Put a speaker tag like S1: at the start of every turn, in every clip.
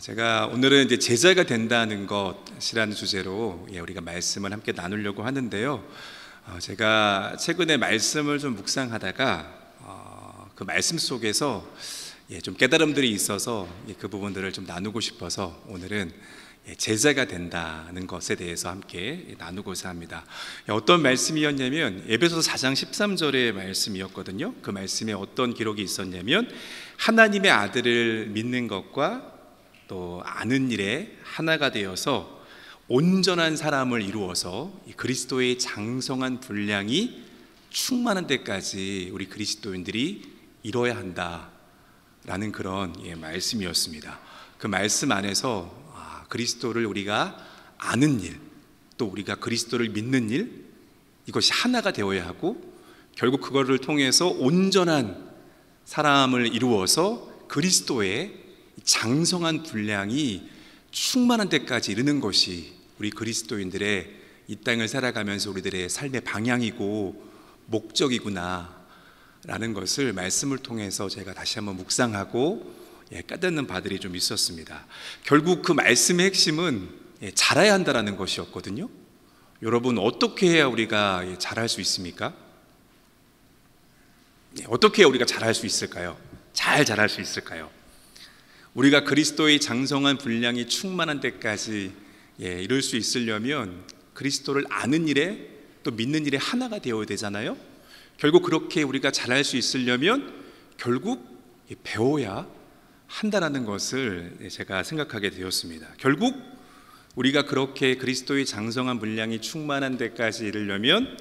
S1: 제가 오늘은 이제 제자가 된다는 것이라는 주제로 우리가 말씀을 함께 나누려고 하는데요. 제가 최근에 말씀을 좀 묵상하다가 그 말씀 속에서 좀 깨달음들이 있어서 그 부분들을 좀 나누고 싶어서 오늘은 제자가 된다는 것에 대해서 함께 나누고자 합니다. 어떤 말씀이었냐면 에베소서 4장 13절의 말씀이었거든요. 그 말씀에 어떤 기록이 있었냐면 하나님의 아들을 믿는 것과 또 아는 일에 하나가 되어서 온전한 사람을 이루어서 그리스도의 장성한 분량이 충만한 데까지 우리 그리스도인들이 이뤄야 한다라는 그런 말씀이었습니다. 그 말씀 안에서 그리스도를 우리가 아는 일, 또 우리가 그리스도를 믿는 일, 이것이 하나가 되어야 하고 결국 그거를 통해서 온전한 사람을 이루어서 그리스도의 장성한 분량이 충만한 데까지 이르는 것이 우리 그리스도인들의 이 땅을 살아가면서 우리들의 삶의 방향이고 목적이구나 라는 것을 말씀을 통해서 제가 다시 한번 묵상하고 깨닫는 바들이 좀 있었습니다. 결국 그 말씀의 핵심은 잘해야 한다는 것이었거든요. 여러분, 어떻게 해야 우리가 잘할 수 있습니까? 어떻게 해야 우리가 잘할 수 있을까요? 잘 잘할 수 있을까요? 우리가 그리스도의 장성한 분량이 충만한 데까지 이룰 수 있으려면 그리스도를 아는 일에 또 믿는 일에 하나가 되어야 되잖아요. 결국 그렇게 우리가 잘할 수 있으려면 결국 배워야 한다는 것을 제가 생각하게 되었습니다. 결국 우리가 그렇게 그리스도의 장성한 분량이 충만한 데까지 이르려면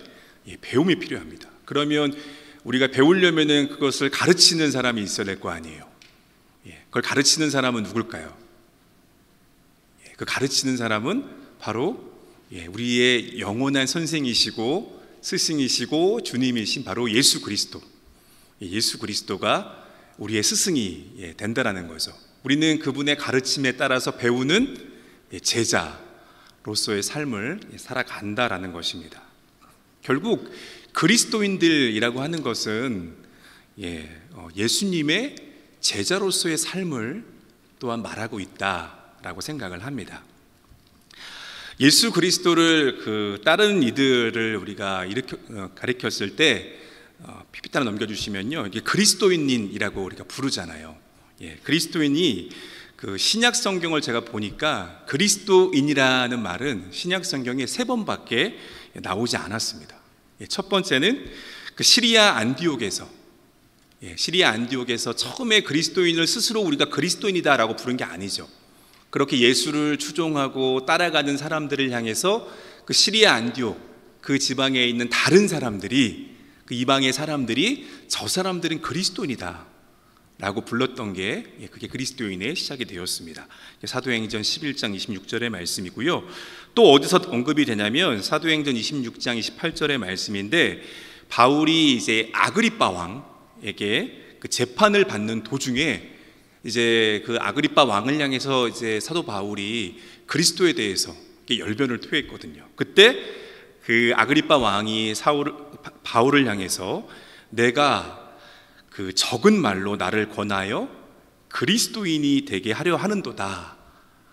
S1: 배움이 필요합니다. 그러면 우리가 배우려면 그것을 가르치는 사람이 있어야 될 거 아니에요. 그걸 가르치는 사람은 누굴까요? 그 가르치는 사람은 바로 우리의 영원한 선생이시고 스승이시고 주님이신 바로 예수 그리스도. 예수 그리스도가 우리의 스승이 된다라는 거죠. 우리는 그분의 가르침에 따라서 배우는 제자로서의 삶을 살아간다라는 것입니다. 결국 그리스도인들이라고 하는 것은 예수님의 제자로서의 삶을 또한 말하고 있다라고 생각을 합니다. 예수 그리스도를 따르는 이들을 우리가 가리켰을 때 PPT 하나 넘겨주시면요, 이게 그리스도인이라고 우리가 부르잖아요. 그리스도인이 그 신약 성경을 제가 보니까 그리스도인이라는 말은 신약 성경에 3번밖에 나오지 않았습니다. 첫 번째는 그 시리아 안디옥에서 처음에 그리스도인을 스스로 우리가 그리스도인이다라고 부른 게 아니죠. 그렇게 예수를 추종하고 따라가는 사람들을 향해서 그 시리아 안디옥 그 지방에 있는 다른 사람들이, 그 이방의 사람들이 저 사람들은 그리스도인이다 라고 불렀던 게 그게 그리스도인의 시작이 되었습니다. 사도행전 11장 26절의 말씀이고요. 또 어디서 언급이 되냐면 사도행전 26장 28절의 말씀인데, 바울이 이제 아그리빠 왕에게 그 재판을 받는 도중에 이제 그 아그리빠 왕을 향해서 이제 사도 바울이 그리스도에 대해서 열변을 토했거든요. 그때 그 아그리빠 왕이 바울을 향해서 내가 그 적은 말로 나를 권하여 그리스도인이 되게 하려 하는도다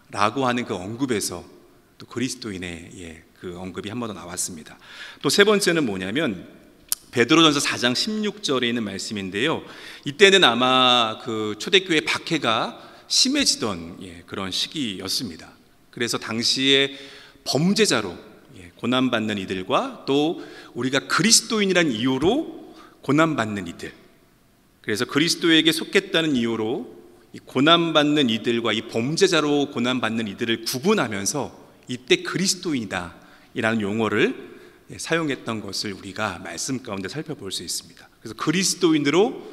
S1: 라고 하는 그 언급에서 또 그리스도인의 그 언급이 한 번 더 나왔습니다. 또 세 번째는 뭐냐면 베드로전서 4장 16절에 있는 말씀인데요, 이때는 아마 그 초대교회 박해가 심해지던 그런 시기였습니다. 그래서 당시에 범죄자로 고난받는 이들과 또 우리가 그리스도인이란 이유로 고난받는 이들, 그래서 그리스도에게 속했다는 이유로 이 고난받는 이들과 이 범죄자로 고난받는 이들을 구분하면서 이때 그리스도인이다 이라는 용어를 사용했던 것을 우리가 말씀 가운데 살펴볼 수 있습니다. 그래서 그리스도인으로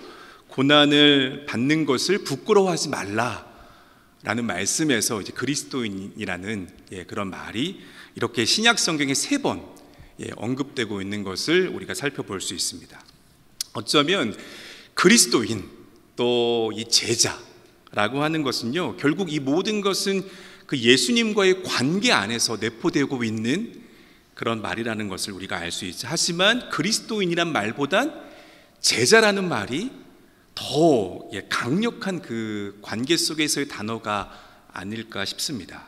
S1: 고난을 받는 것을 부끄러워하지 말라라는 말씀에서 이제 그리스도인이라는 그런 말이 이렇게 신약 성경에 3번 언급되고 있는 것을 우리가 살펴볼 수 있습니다. 어쩌면 그리스도인 또 이 제자라고 하는 것은요, 결국 이 모든 것은 그 예수님과의 관계 안에서 내포되고 있는 그런 말이라는 것을 우리가 알 수 있죠. 하지만 그리스도인이란 말보단 제자라는 말이 더 강력한 그 관계 속에서의 단어가 아닐까 싶습니다.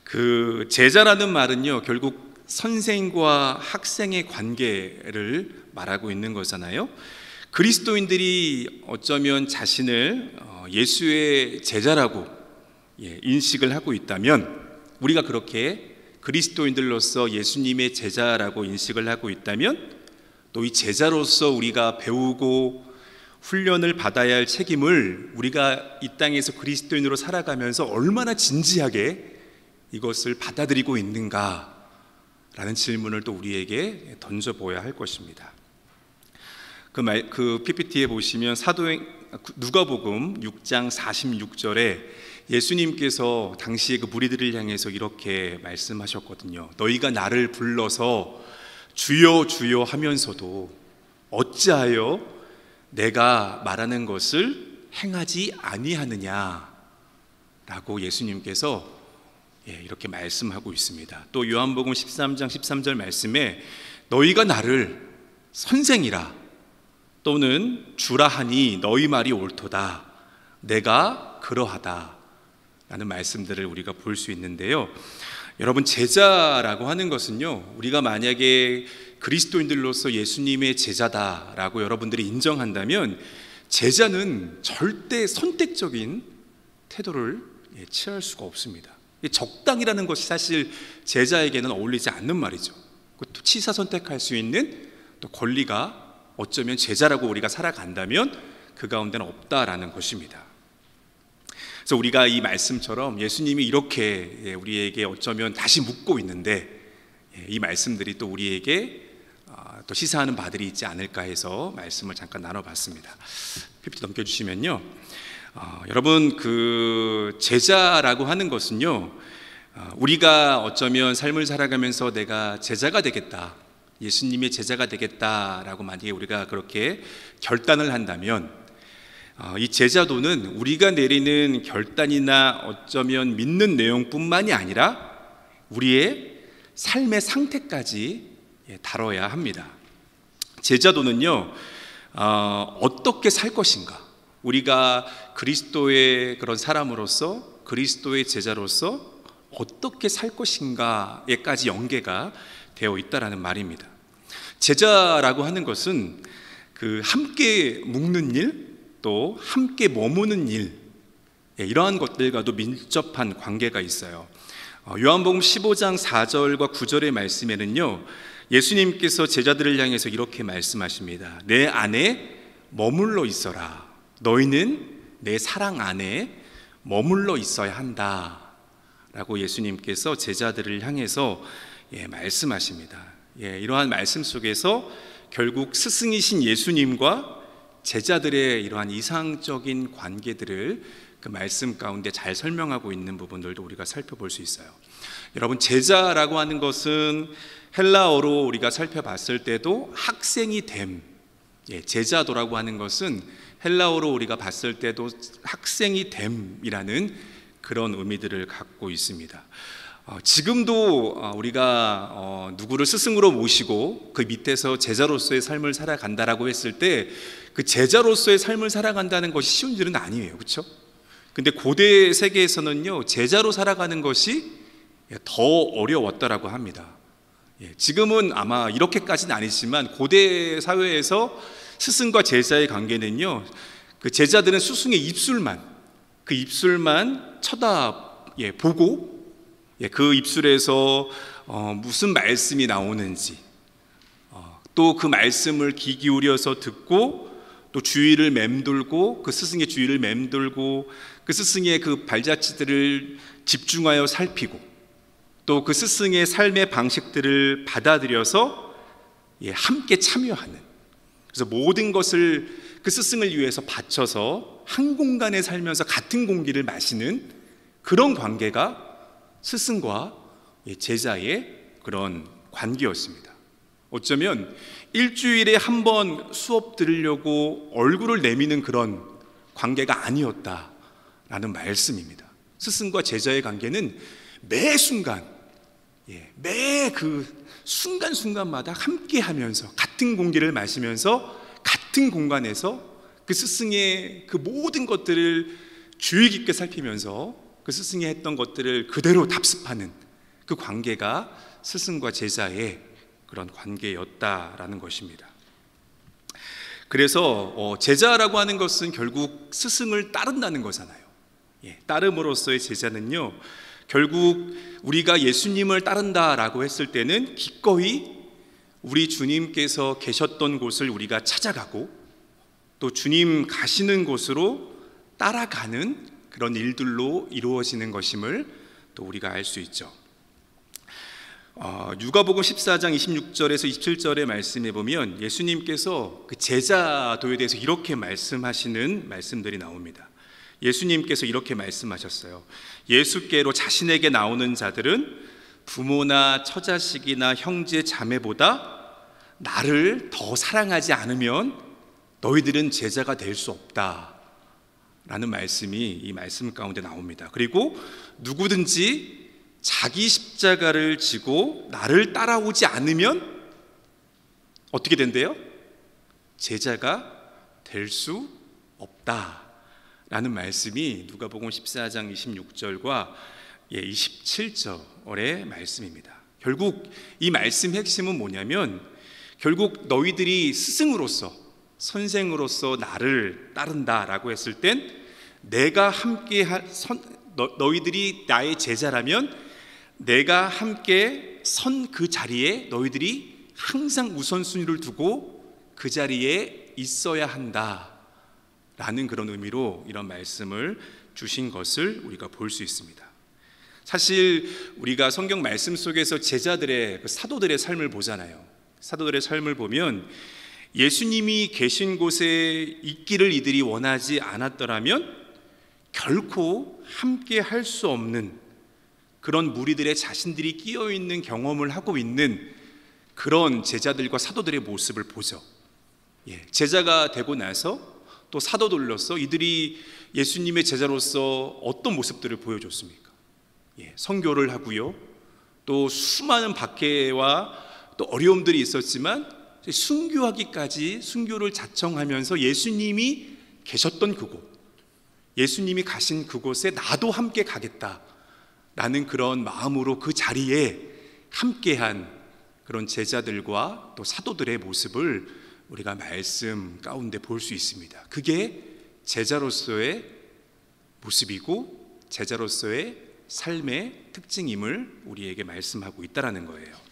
S1: 그 제자라는 말은요, 결국 선생과 학생의 관계를 말하고 있는 거잖아요. 그리스도인들이 어쩌면 자신을 예수의 제자라고 인식을 하고 있다면, 우리가 그렇게 그리스도인들로서 예수님의 제자라고 인식을 하고 있다면, 또 이 제자로서 우리가 배우고 훈련을 받아야 할 책임을 우리가 이 땅에서 그리스도인으로 살아가면서 얼마나 진지하게 이것을 받아들이고 있는가라는 질문을 또 우리에게 던져보아야 할 것입니다. 그 PPT에 보시면 누가복음 6장 46절에 예수님께서 당시에 그 무리들을 향해서 이렇게 말씀하셨거든요. 너희가 나를 불러서 주여 주여 하면서도 어찌하여 내가 말하는 것을 행하지 아니하느냐 라고 예수님께서 이렇게 말씀하고 있습니다. 또 요한복음 13장 13절 말씀에 너희가 나를 선생이라 또는 주라 하니 너희 말이 옳도다, 내가 그러하다 라는 말씀들을 우리가 볼 수 있는데요. 여러분, 제자라고 하는 것은요, 우리가 만약에 그리스도인들로서 예수님의 제자다라고 여러분들이 인정한다면, 제자는 절대 선택적인 태도를 취할 수가 없습니다. 적당이라는 것이 사실 제자에게는 어울리지 않는 말이죠. 또 취사 선택할 수 있는 또 권리가 어쩌면 제자라고 우리가 살아간다면 그 가운데는 없다라는 것입니다. 그래서 우리가 이 말씀처럼 예수님이 이렇게 우리에게 어쩌면 다시 묻고 있는데, 이 말씀들이 또 우리에게 또 시사하는 바들이 있지 않을까 해서 말씀을 잠깐 나눠봤습니다. PPT 넘겨주시면요, 여러분, 그 제자라고 하는 것은요, 우리가 어쩌면 삶을 살아가면서 내가 제자가 되겠다, 예수님의 제자가 되겠다라고 만약에 우리가 그렇게 결단을 한다면, 이 제자도는 우리가 내리는 결단이나 어쩌면 믿는 내용뿐만이 아니라 우리의 삶의 상태까지 다뤄야 합니다. 제자도는요, 어떻게 살 것인가, 우리가 그리스도의 그런 사람으로서, 그리스도의 제자로서 어떻게 살 것인가에까지 연계가 되어 있다라는 말입니다. 제자라고 하는 것은 그 함께 묵는 일, 또 함께 머무는 일, 이러한 것들과도 밀접한 관계가 있어요. 요한복음 15장 4절과 9절의 말씀에는요, 예수님께서 제자들을 향해서 이렇게 말씀하십니다. 내 안에 머물러 있어라. 너희는 내 사랑 안에 머물러 있어야 한다 라고 예수님께서 제자들을 향해서 말씀하십니다. 이러한 말씀 속에서 결국 스승이신 예수님과 제자들의 이러한 이상적인 관계들을 그 말씀 가운데 잘 설명하고 있는 부분들도 우리가 살펴볼 수 있어요. 여러분, 제자라고 하는 것은 헬라어로 우리가 살펴봤을 때도 학생이 됨, 제자도라고 하는 것은 헬라어로 우리가 봤을 때도 학생이 됨이라는 그런 의미들을 갖고 있습니다. 지금도 우리가 누구를 스승으로 모시고 그 밑에서 제자로서의 삶을 살아간다라고 했을 때, 그 제자로서의 삶을 살아간다는 것이 쉬운 일은 아니에요, 그렇죠? 근데 고대 세계에서는요, 제자로 살아가는 것이 더 어려웠다라고 합니다. 지금은 아마 이렇게까지는 아니지만 고대 사회에서 스승과 제자의 관계는요, 그 제자들은 스승의 그 입술만 쳐다보고, 그 입술에서 무슨 말씀이 나오는지, 또 그 말씀을 귀 기울여서 듣고, 또 주위를 맴돌고, 그 스승의 주위를 맴돌고, 그 스승의 그 발자취들을 집중하여 살피고, 또 그 스승의 삶의 방식들을 받아들여서 함께 참여하는, 그래서 모든 것을 그 스승을 위해서 바쳐서 한 공간에 살면서 같은 공기를 마시는 그런 관계가 스승과 제자의 그런 관계였습니다. 어쩌면 일주일에 한 번 수업 들으려고 얼굴을 내미는 그런 관계가 아니었다라는 말씀입니다. 스승과 제자의 관계는 매 순간, 매 그 순간순간마다 함께 하면서 같은 공기를 마시면서 같은 공간에서 그 스승의 그 모든 것들을 주의 깊게 살피면서 그 스승이 했던 것들을 그대로 답습하는 그 관계가 스승과 제자의 그런 관계였다라는 것입니다. 그래서 제자라고 하는 것은 결국 스승을 따른다는 거잖아요. 따름으로써의 제자는요, 결국 우리가 예수님을 따른다라고 했을 때는 기꺼이 우리 주님께서 계셨던 곳을 우리가 찾아가고 또 주님 가시는 곳으로 따라가는 그런 일들로 이루어지는 것임을 또 우리가 알 수 있죠. 누가복음 14장 26절에서 27절의 말씀에 보면 예수님께서 그 제자도에 대해서 이렇게 말씀하시는 말씀들이 나옵니다. 예수님께서 이렇게 말씀하셨어요. 예수께로 자신에게 나오는 자들은 부모나 처자식이나 형제 자매보다 나를 더 사랑하지 않으면 너희들은 제자가 될 수 없다 라는 말씀이 이 말씀 가운데 나옵니다. 그리고 누구든지 자기 십자가를 지고 나를 따라오지 않으면 어떻게 된대요? 제자가 될 수 없다 라는 말씀이 누가복음 14장 26절과 27절의 말씀입니다. 결국 이 말씀의 핵심은 뭐냐면, 결국 너희들이 스승으로서 선생으로서 나를 따른다라고 했을 땐 내가 함께 너희들이 나의 제자라면 내가 함께 선 그 자리에 너희들이 항상 우선순위를 두고 그 자리에 있어야 한다라는 그런 의미로 이런 말씀을 주신 것을 우리가 볼 수 있습니다. 사실 우리가 성경 말씀 속에서 제자들의 사도들의 삶을 보잖아요. 사도들의 삶을 보면 예수님이 계신 곳에 있기를 이들이 원하지 않았더라면 결코 함께 할 수 없는 그런 무리들의 자신들이 끼어있는 경험을 하고 있는 그런 제자들과 사도들의 모습을 보죠. 제자가 되고 나서 또 사도들로서 이들이 예수님의 제자로서 어떤 모습들을 보여줬습니까? 선교를 하고요, 또 수많은 박해와 또 어려움들이 있었지만 순교하기까지 순교를 자청하면서 예수님이 계셨던 그곳, 예수님이 가신 그곳에 나도 함께 가겠다라는 그런 마음으로 그 자리에 함께한 그런 제자들과 또 사도들의 모습을 우리가 말씀 가운데 볼 수 있습니다. 그게 제자로서의 모습이고 제자로서의 삶의 특징임을 우리에게 말씀하고 있다는 거예요.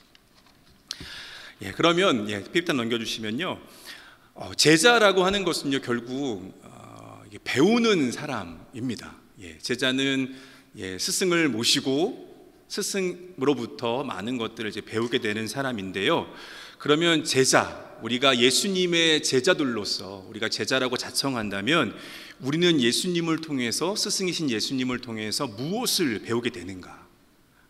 S1: 그러면 PPT 넘겨주시면요, 제자라고 하는 것은요 결국 배우는 사람입니다. 제자는 스승을 모시고 스승으로부터 많은 것들을 이제 배우게 되는 사람인데요. 그러면 제자, 우리가 예수님의 제자들로서 우리가 제자라고 자청한다면 우리는 예수님을 통해서, 스승이신 예수님을 통해서 무엇을 배우게 되는가?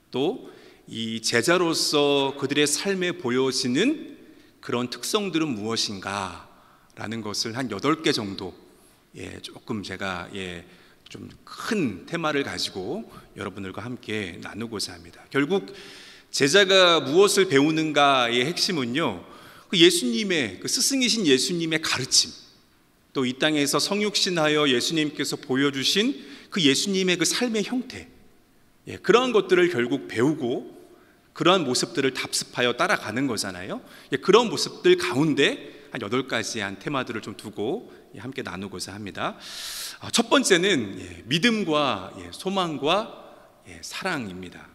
S1: 또 이 제자로서 그들의 삶에 보여지는 그런 특성들은 무엇인가? 라는 것을 한 8개 정도 조금 제가 좀 큰 테마를 가지고 여러분들과 함께 나누고자 합니다. 결국 제자가 무엇을 배우는가의 핵심은요, 그 예수님의, 그 스승이신 예수님의 가르침, 또 이 땅에서 성육신하여 예수님께서 보여주신 그 예수님의 그 삶의 형태, 그러한 것들을 결국 배우고 그러한 모습들을 답습하여 따라가는 거잖아요. 그런 모습들 가운데 한 8가지 한 테마들을 좀 두고 함께 나누고자 합니다. 첫 번째는 믿음과 소망과 사랑입니다.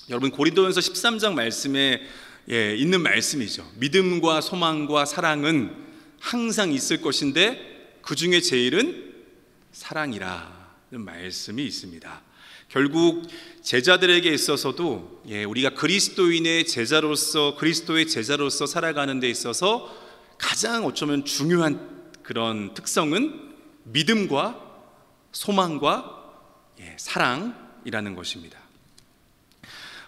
S1: 여러분, 고린도전서 13장 말씀에 있는 말씀이죠. 믿음과 소망과 사랑은 항상 있을 것인데 그 중에 제일은 사랑이라는 말씀이 있습니다. 결국 제자들에게 있어서도 우리가 그리스도인의 제자로서, 그리스도의 제자로서 살아가는 데 있어서 가장 어쩌면 중요한 그런 특성은 믿음과 소망과 사랑이라는 것입니다.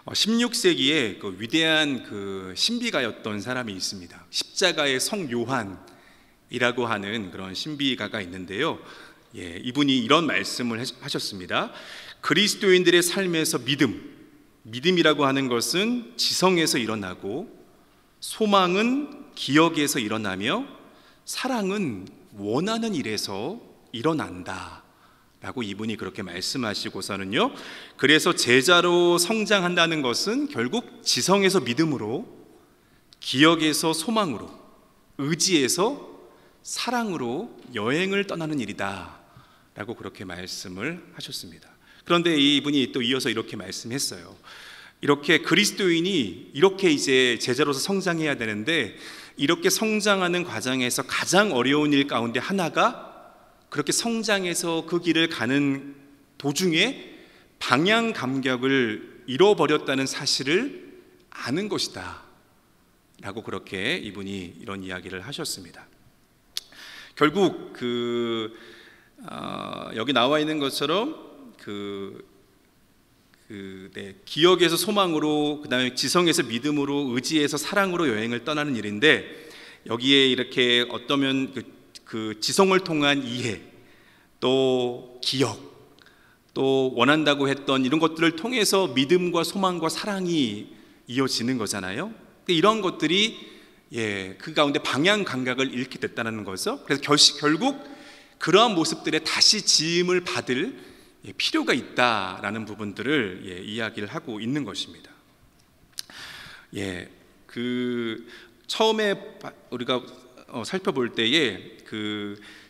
S1: 16세기에 그 위대한 그 신비가였던 사람이 있습니다. 십자가의 성 요한이라고 하는 그런 신비가가 있는데요. 이분이 이런 말씀을 하셨습니다. 그리스도인들의 삶에서 믿음이라고 하는 것은 지성에서 일어나고, 소망은 기억에서 일어나며, 사랑은 원하는 일에서 일어난다 라고 이분이 그렇게 말씀하시고서는요, 그래서 제자로 성장한다는 것은 결국 지성에서 믿음으로, 기억에서 소망으로, 의지에서 사랑으로 여행을 떠나는 일이다 라고 그렇게 말씀을 하셨습니다. 그런데 이분이 또 이어서 이렇게 말씀했어요. 이렇게 그리스도인이 이렇게 이제 제자로서 성장해야 되는데, 이렇게 성장하는 과정에서 가장 어려운 일 가운데 하나가 그렇게 성장해서 그 길을 가는 도중에 방향 감각을 잃어버렸다는 사실을 아는 것이다 라고 그렇게 이분이 이런 이야기를 하셨습니다. 결국 여기 나와 있는 것처럼 기억에서 소망으로, 그 다음에 지성에서 믿음으로, 의지에서 사랑으로 여행을 떠나는 일인데, 여기에 이렇게 어떠면 그 지성을 통한 이해, 또 기억, 또 원한다고 했던 이런 것들을 통해서 믿음과 소망과 사랑이 이어지는 거잖아요. 이런 것들이 그 가운데 방향 감각을 잃게 됐다는 거죠. 그래서 결국 그러한 모습들에 다시 지음을 받을 필요가 있다라는 부분들을 이야기를 하고 있는 것입니다. 처음에 우리가 살펴볼 때에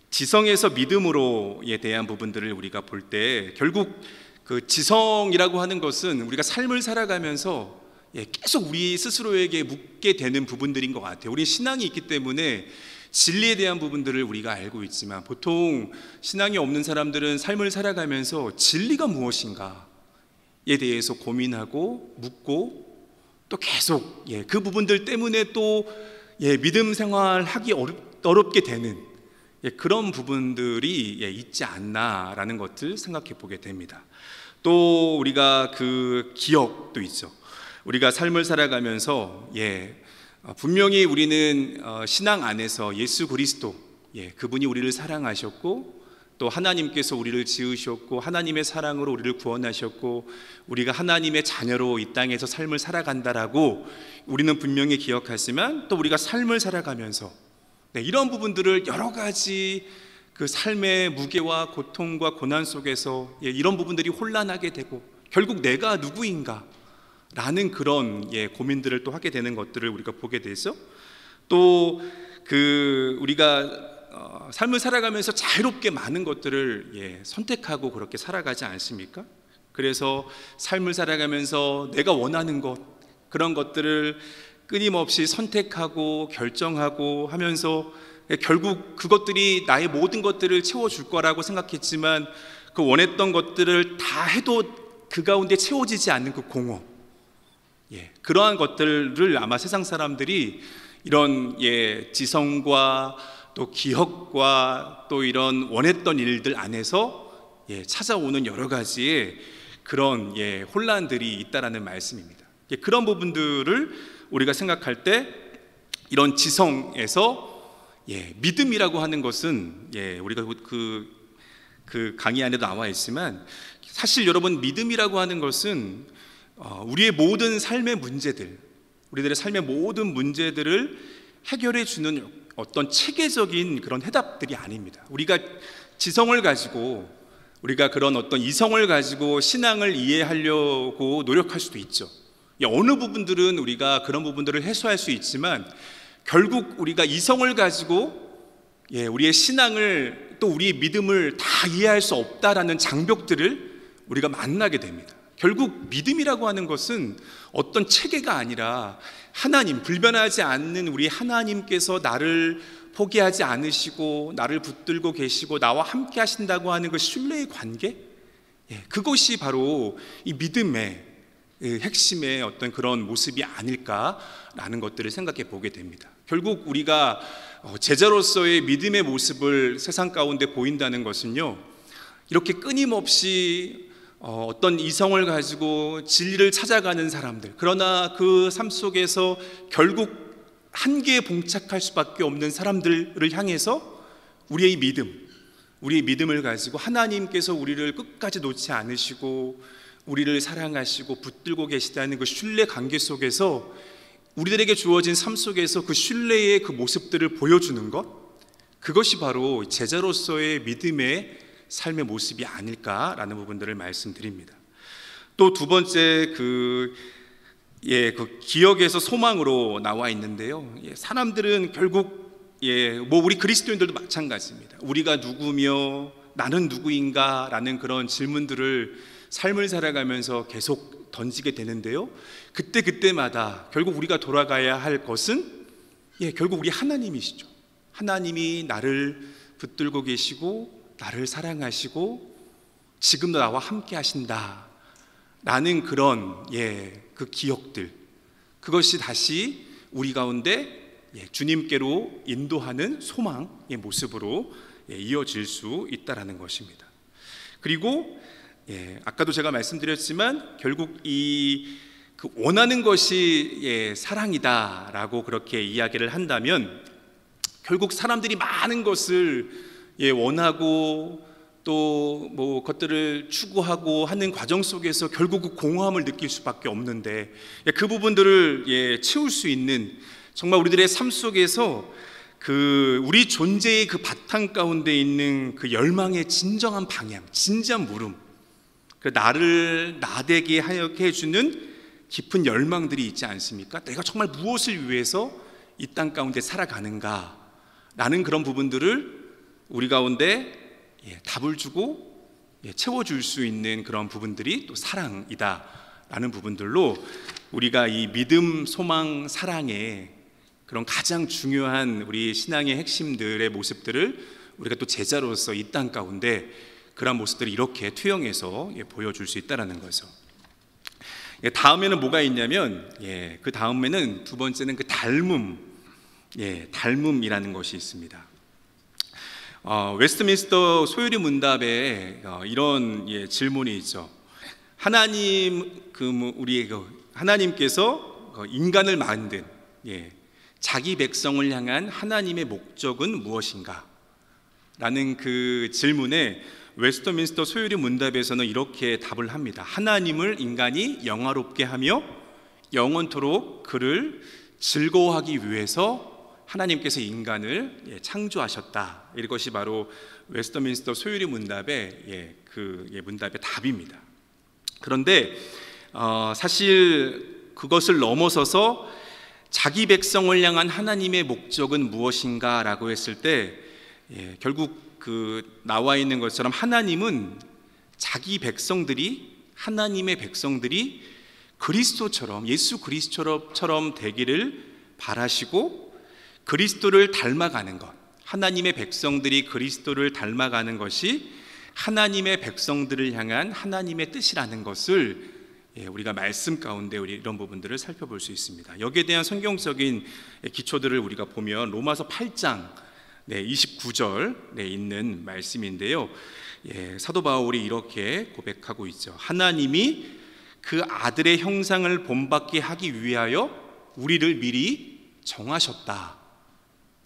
S1: 지성에서 믿음으로에 대한 부분들을 우리가 볼 때, 결국 그 지성이라고 하는 것은 우리가 삶을 살아가면서 계속 우리 스스로에게 묻게 되는 부분들인 것 같아요. 우리 신앙이 있기 때문에 진리에 대한 부분들을 우리가 알고 있지만, 보통 신앙이 없는 사람들은 삶을 살아가면서 진리가 무엇인가에 대해서 고민하고 묻고, 또 계속 그 부분들 때문에 또 믿음 생활하기 어렵게 되는 그런 부분들이 있지 않나라는 것들 생각해 보게 됩니다. 또 우리가 그 기억도 있죠. 우리가 삶을 살아가면서 분명히 우리는 신앙 안에서 예수 그리스도, 그분이 우리를 사랑하셨고, 또 하나님께서 우리를 지으셨고, 하나님의 사랑으로 우리를 구원하셨고, 우리가 하나님의 자녀로 이 땅에서 삶을 살아간다라고 우리는 분명히 기억하지만, 또 우리가 삶을 살아가면서 이런 부분들을 여러 가지 그 삶의 무게와 고통과 고난 속에서 이런 부분들이 혼란하게 되고, 결국 내가 누구인가 라는 그런 고민들을 또 하게 되는 것들을 우리가 보게 되죠. 또 우리가 삶을 살아가면서 자유롭게 많은 것들을 선택하고 그렇게 살아가지 않습니까? 그래서 삶을 살아가면서 내가 원하는 것, 그런 것들을 끊임없이 선택하고 결정하고 하면서 결국 그것들이 나의 모든 것들을 채워줄 거라고 생각했지만, 그 원했던 것들을 다 해도 그 가운데 채워지지 않는 그 공허, 그러한 것들을 아마 세상 사람들이 이런 지성과 또 기억과 또 이런 원했던 일들 안에서 찾아오는 여러 가지의 그런 혼란들이 있다라는 말씀입니다. 그런 부분들을 우리가 생각할 때, 이런 지성에서 믿음이라고 하는 것은 우리가 그 강의 안에도 나와 있지만, 사실 여러분, 믿음이라고 하는 것은 우리의 모든 삶의 문제들, 우리들의 삶의 모든 문제들을 해결해 주는 어떤 체계적인 그런 해답들이 아닙니다. 우리가 지성을 가지고, 우리가 그런 어떤 이성을 가지고 신앙을 이해하려고 노력할 수도 있죠. 어느 부분들은 우리가 그런 부분들을 해소할 수 있지만, 결국 우리가 이성을 가지고 우리의 신앙을, 또 우리의 믿음을 다 이해할 수 없다라는 장벽들을 우리가 만나게 됩니다. 결국 믿음이라고 하는 것은 어떤 체계가 아니라 하나님, 불변하지 않는 우리 하나님께서 나를 포기하지 않으시고 나를 붙들고 계시고 나와 함께 하신다고 하는 그 신뢰의 관계, 그것이 바로 이 믿음의 핵심의 어떤 그런 모습이 아닐까라는 것들을 생각해 보게 됩니다. 결국 우리가 제자로서의 믿음의 모습을 세상 가운데 보인다는 것은요, 이렇게 끊임없이 어떤 이성을 가지고 진리를 찾아가는 사람들, 그러나 그 삶 속에서 결국 한계에 봉착할 수밖에 없는 사람들을 향해서 우리의 믿음을 가지고 하나님께서 우리를 끝까지 놓지 않으시고 우리를 사랑하시고 붙들고 계시다는 그 신뢰 관계 속에서 우리들에게 주어진 삶 속에서 그 신뢰의 그 모습들을 보여주는 것, 그것이 바로 제자로서의 믿음의 삶의 모습이 아닐까라는 부분들을 말씀드립니다. 또 두 번째 그 기억에서 소망으로 나와 있는데요. 사람들은 결국 뭐 우리 그리스도인들도 마찬가지입니다. 우리가 누구며 나는 누구인가 라는 그런 질문들을 삶을 살아가면서 계속 던지게 되는데요. 그때마다 결국 우리가 돌아가야 할 것은 결국 우리 하나님이시죠. 하나님이 나를 붙들고 계시고 나를 사랑하시고 지금도 나와 함께 하신다 라는 그런 그 기억들, 그것이 다시 우리 가운데 주님께로 인도하는 소망의 모습으로 이어질 수 있다라는 것입니다. 그리고 아까도 제가 말씀드렸지만 결국 그 원하는 것이 사랑이다라고 그렇게 이야기를 한다면 결국 사람들이 많은 것을 원하고 또 뭐 것들을 추구하고 하는 과정 속에서 결국 그 공허함을 느낄 수밖에 없는데 그 부분들을 채울 수 있는 정말 우리들의 삶 속에서 그 우리 존재의 그 바탕 가운데 있는 그 열망의 진정한 방향, 진지한 물음, 그 나를 나되게 하게 해주는 깊은 열망들이 있지 않습니까? 내가 정말 무엇을 위해서 이 땅 가운데 살아가는가 라는 그런 부분들을 우리 가운데 답을 주고 채워줄 수 있는 그런 부분들이 또 사랑이다 라는 부분들로 우리가 이 믿음, 소망, 사랑의 그런 가장 중요한 우리 신앙의 핵심들의 모습들을 우리가 또 제자로서 이 땅 가운데 그런 모습들을 이렇게 투영해서 보여줄 수 있다는 거죠. 다음에는 뭐가 있냐면 그 다음에는 두 번째는 그 닮음이라는 것이 있습니다. 웨스트민스터 소유리 문답에 이런 질문이 있죠. 하나님께서 인간을 만든 자기 백성을 향한 하나님의 목적은 무엇인가? 라는 그 질문에 웨스트민스터 소유리 문답에서는 이렇게 답을 합니다. 하나님을 인간이 영화롭게 하며 영원토록 그를 즐거워하기 위해서 하나님께서 인간을 창조하셨다. 이것이 바로 웨스트민스터 소유리 문답의 문답의 답입니다. 그런데 사실 그것을 넘어서서 자기 백성을 향한 하나님의 목적은 무엇인가 라고 했을 때 결국 그 나와 있는 것처럼 하나님은 자기 백성들이, 하나님의 백성들이 그리스도처럼, 예수 그리스도처럼 되기를 바라시고 그리스도를 닮아가는 것, 하나님의 백성들이 그리스도를 닮아가는 것이 하나님의 백성들을 향한 하나님의 뜻이라는 것을 우리가 말씀 가운데 우리 이런 부분들을 살펴볼 수 있습니다. 여기에 대한 성경적인 기초들을 우리가 보면 로마서 8장 29절에 있는 말씀인데요. 사도 바울이 이렇게 고백하고 있죠. 하나님이 그 아들의 형상을 본받게 하기 위하여 우리를 미리 정하셨다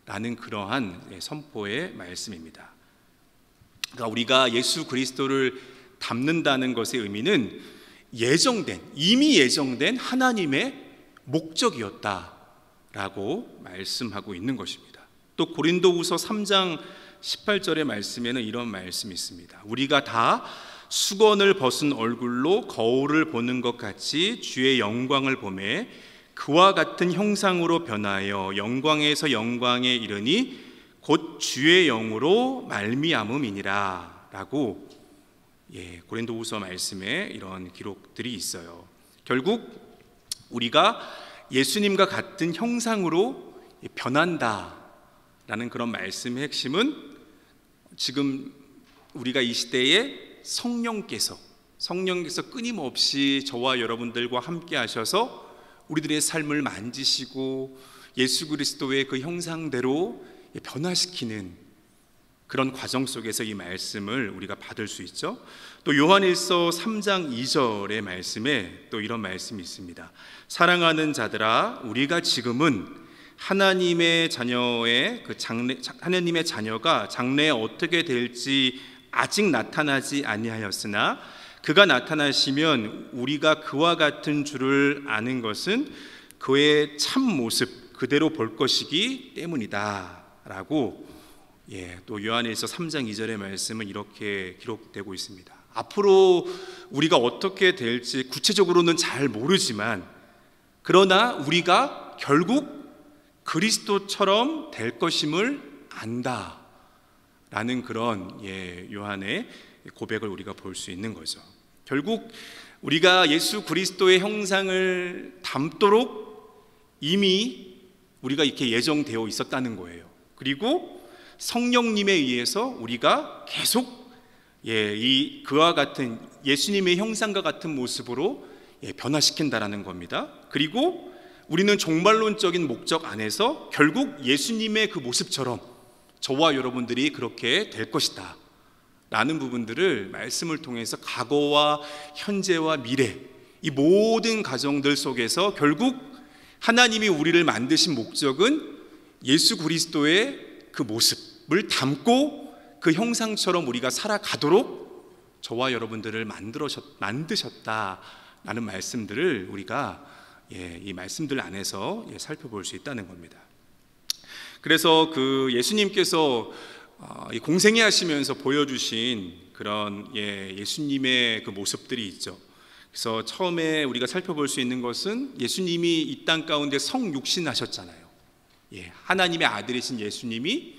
S1: 라는 그러한 선포의 말씀입니다. 그러니까 우리가 예수 그리스도를 닮는다는 것의 의미는 이미 예정된 하나님의 목적이었다라고 말씀하고 있는 것입니다. 또 고린도후서 3장 18절의 말씀에는 이런 말씀이 있습니다. 우리가 다 수건을 벗은 얼굴로 거울을 보는 것 같이 주의 영광을 보매 그와 같은 형상으로 변하여 영광에서 영광에 이르니 곧 주의 영으로 말미암음이니라 라고 고린도후서 말씀에 이런 기록들이 있어요. 결국 우리가 예수님과 같은 형상으로 변한다라는 그런 말씀의 핵심은 지금 우리가 이 시대에 성령께서 끊임없이 저와 여러분들과 함께 하셔서 우리들의 삶을 만지시고 예수 그리스도의 그 형상대로 변화시키는 그런 과정 속에서 이 말씀을 우리가 받을 수 있죠. 또 요한일서 3장 2절의 말씀에 또 이런 말씀이 있습니다. 사랑하는 자들아, 우리가 지금은 하나님의 자녀가 장래에 어떻게 될지 아직 나타나지 아니하였으나 그가 나타나시면 우리가 그와 같은 줄을 아는 것은 그의 참 모습 그대로 볼 것이기 때문이다 라고 또 요한일서 3장 2절의 말씀은 이렇게 기록되고 있습니다. 앞으로 우리가 어떻게 될지 구체적으로는 잘 모르지만 그러나 우리가 결국 그리스도처럼 될 것임을 안다 라는 그런 요한의 고백을 우리가 볼 수 있는 거죠. 결국 우리가 예수 그리스도의 형상을 담도록 이미 우리가 이렇게 예정되어 있었다는 거예요. 그리고 성령님에 의해서 우리가 계속 그와 같은 예수님의 형상과 같은 모습으로 변화시킨다라는 겁니다. 그리고 우리는 종말론적인 목적 안에서 결국 예수님의 그 모습처럼 저와 여러분들이 그렇게 될 것이다 라는 부분들을 말씀을 통해서 과거와 현재와 미래 이 모든 과정들 속에서 결국 하나님이 우리를 만드신 목적은 예수 그리스도의 그 모습을 담고 그 형상처럼 우리가 살아가도록 저와 여러분들을 만드셨다라는 말씀들을 우리가 이 말씀들 안에서 살펴볼 수 있다는 겁니다. 그래서 그 예수님께서 공생애 하시면서 보여주신 그런 예수님의 그 모습들이 있죠. 그래서 처음에 우리가 살펴볼 수 있는 것은 예수님이 이 땅 가운데 성육신하셨잖아요. 하나님의 아들이신 예수님이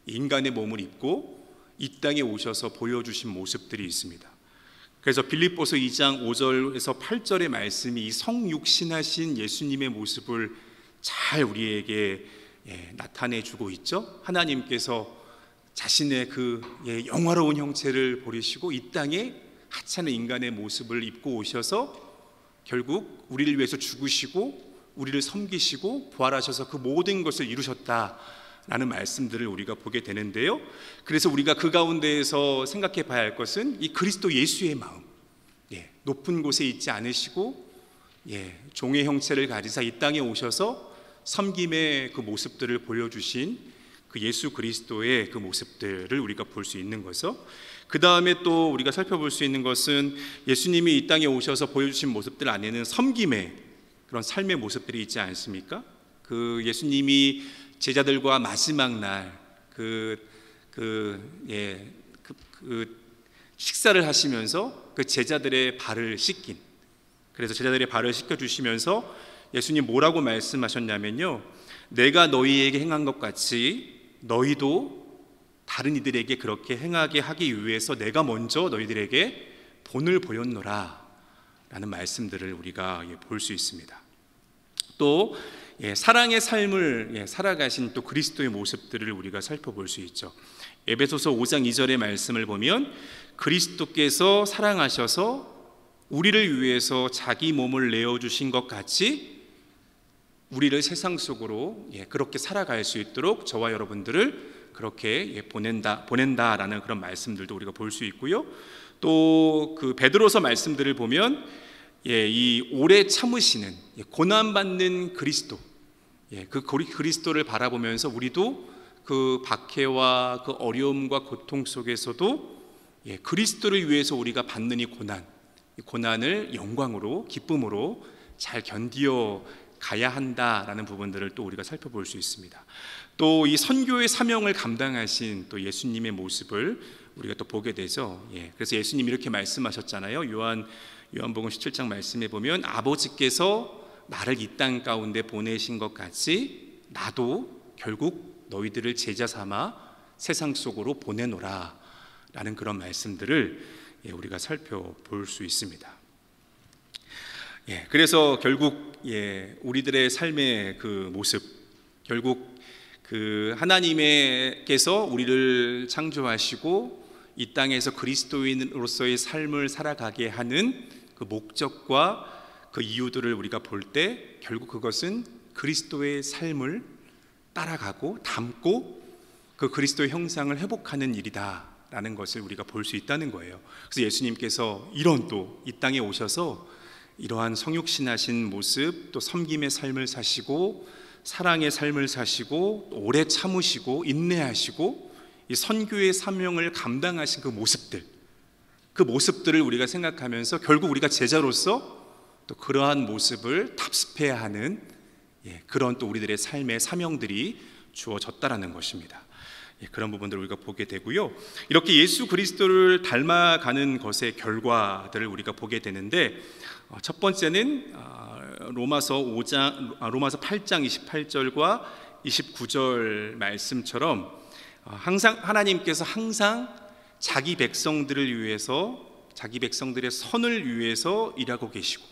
S1: 인간의 몸을 입고 이 땅에 오셔서 보여주신 모습들이 있습니다. 그래서 빌립보서 2장 5절에서 8절의 말씀이 이 성육신하신 예수님의 모습을 잘 우리에게 나타내 주고 있죠. 하나님께서 자신의 그 영화로운 형체를 버리시고 이 땅에 하찮은 인간의 모습을 입고 오셔서 결국 우리를 위해서 죽으시고 우리를 섬기시고 부활하셔서 그 모든 것을 이루셨다라는 말씀들을 우리가 보게 되는데요. 그래서 우리가 그 가운데에서 생각해 봐야 할 것은 이 그리스도 예수의 마음, 높은 곳에 있지 않으시고 종의 형체를 가지사 이 땅에 오셔서 섬김의 그 모습들을 보여주신 그 예수 그리스도의 그 모습들을 우리가 볼 수 있는 거죠. 그 다음에 또 우리가 살펴볼 수 있는 것은 예수님이 이 땅에 오셔서 보여주신 모습들 안에는 섬김의 그런 삶의 모습들이 있지 않습니까? 그 예수님이 제자들과 마지막 날 식사를 하시면서 그 제자들의 발을 씻긴, 그래서 제자들의 발을 씻겨주시면서 예수님 뭐라고 말씀하셨냐면요, 내가 너희에게 행한 것 같이 너희도 다른 이들에게 그렇게 행하게 하기 위해서 내가 먼저 너희들에게 본을 보였노라 라는 말씀들을 우리가 볼 수 있습니다. 또 사랑의 삶을 살아가신 또 그리스도의 모습들을 우리가 살펴볼 수 있죠. 에베소서 5장 2절의 말씀을 보면 그리스도께서 사랑하셔서 우리를 위해서 자기 몸을 내어주신 것 같이 우리를 세상 속으로 그렇게 살아갈 수 있도록 저와 여러분들을 그렇게 보낸다라는 그런 말씀들도 우리가 볼 수 있고요. 또 그 베드로서 말씀들을 보면 이 오래 참으시는 고난받는 그리스도, 그 그리스도를 바라보면서 우리도 그 박해와 그 어려움과 고통 속에서도 그리스도를 위해서 우리가 받는 이 고난을 영광으로 기쁨으로 잘 견디어 가야 한다라는 부분들을 또 우리가 살펴볼 수 있습니다. 또 이 선교의 사명을 감당하신 또 예수님의 모습을 우리가 또 보게 되죠. 그래서 예수님 이렇게 말씀하셨잖아요. 요한복음 17장 말씀에 보면 아버지께서 나를 이 땅 가운데 보내신 것 같이 나도 결국 너희들을 제자 삼아 세상 속으로 보내노라 라는 그런 말씀들을 우리가 살펴볼 수 있습니다. 그래서 결국 우리들의 삶의 그 모습, 결국 그 하나님께서 우리를 창조하시고 이 땅에서 그리스도인으로서의 삶을 살아가게 하는 그 목적과 그 이유들을 우리가 볼 때 결국 그것은 그리스도의 삶을 따라가고 담고 그 그리스도의 형상을 회복하는 일이다라는 것을 우리가 볼 수 있다는 거예요. 그래서 예수님께서 이런 또 이 땅에 오셔서 이러한 성육신하신 모습, 또 섬김의 삶을 사시고 사랑의 삶을 사시고 오래 참으시고 인내하시고 이 선교의 사명을 감당하신 그 모습들을 우리가 생각하면서 결국 우리가 제자로서 또 그러한 모습을 답습해야 하는 그런 또 우리들의 삶의 사명들이 주어졌다라는 것입니다. 그런 부분들을 우리가 보게 되고요. 이렇게 예수 그리스도를 닮아가는 것의 결과들을 우리가 보게 되는데, 첫 번째는 로마서 8장 28절과 29절 말씀처럼 항상 하나님께서 항상 자기 백성들을 위해서, 자기 백성들의 선을 위해서 일하고 계시고,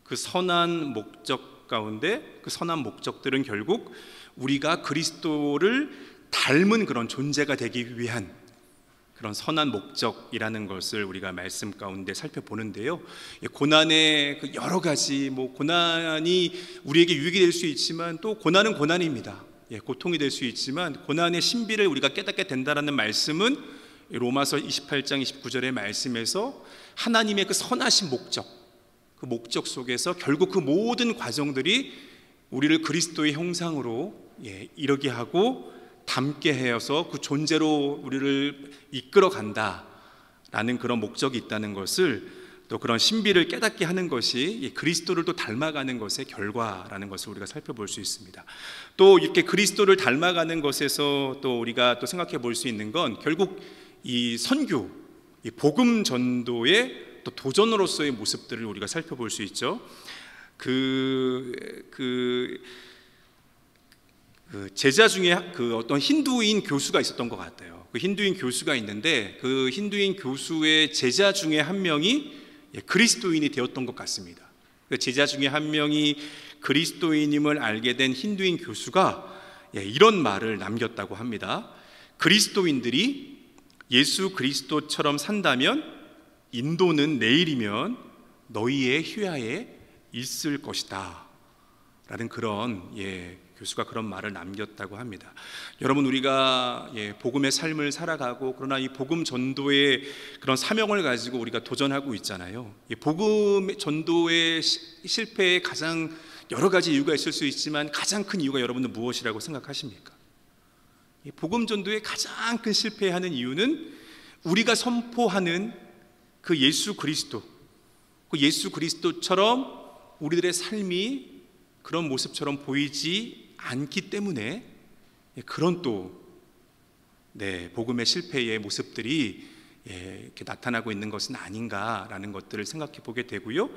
S1: 그 선한 목적 가운데 그 선한 목적들은 결국 우리가 그리스도를 닮은 그런 존재가 되기 위한 그런 선한 목적이라는 것을 우리가 말씀 가운데 살펴보는데요. 고난의 그 여러 가지 고난이 우리에게 유익이 될 수 있지만 또 고난은 고난입니다. 고통이 될 수 있지만 고난의 신비를 우리가 깨닫게 된다라는 말씀은 로마서 28장 29절의 말씀에서 하나님의 그 선하신 목적, 그 목적 속에서 결국 그 모든 과정들이 우리를 그리스도의 형상으로 이르게 하고 닮게 하여서 그 존재로 우리를 이끌어 간다라는 그런 목적이 있다는 것을, 또 그런 신비를 깨닫게 하는 것이 그리스도를 또 닮아가는 것의 결과라는 것을 우리가 살펴볼 수 있습니다. 또 이렇게 그리스도를 닮아가는 것에서 또 우리가 또 생각해 볼 수 있는 건 결국 이 선교, 이 복음 전도의 또 도전으로서의 모습들을 우리가 살펴볼 수 있죠. 제자 중에 어떤 힌두인 교수가 있었던 것 같아요. 그 힌두인 교수가 있는데 그 힌두인 교수의 제자 중에 한 명이 그리스도인이 되었던 것 같습니다. 그 제자 중에 한 명이 그리스도인임을 알게 된 힌두인 교수가 이런 말을 남겼다고 합니다. 그리스도인들이 예수 그리스도처럼 산다면 인도는 내일이면 너희의 휘하에 있을 것이다 라는 그런 교수가 그런 말을 남겼다고 합니다. 여러분, 우리가 복음의 삶을 살아가고, 그러나 이 복음 전도의 그런 사명을 가지고 우리가 도전하고 있잖아요. 이 복음 전도의 실패에 가장 여러 가지 이유가 있을 수 있지만 가장 큰 이유가 여러분은 무엇이라고 생각하십니까? 이 복음 전도의 가장 큰 실패하는 이유는 우리가 선포하는 그 예수 그리스도, 그 예수 그리스도처럼 우리들의 삶이 그런 모습처럼 보이지 않기 때문에 그런 또 복음의 실패의 모습들이 이렇게 나타나고 있는 것은 아닌가라는 것들을 생각해 보게 되고요.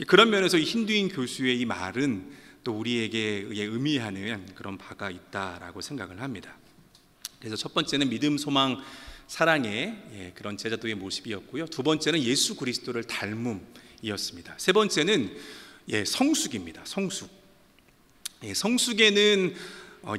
S1: 그런 면에서 이 힌두인 교수의 이 말은 또 우리에게 의미하는 그런 바가 있다라고 생각을 합니다. 그래서 첫 번째는 믿음, 소망, 사랑의 그런 제자도의 모습이었고요. 두 번째는 예수 그리스도를 닮음이었습니다. 세 번째는 성숙입니다. 성숙. 성숙에는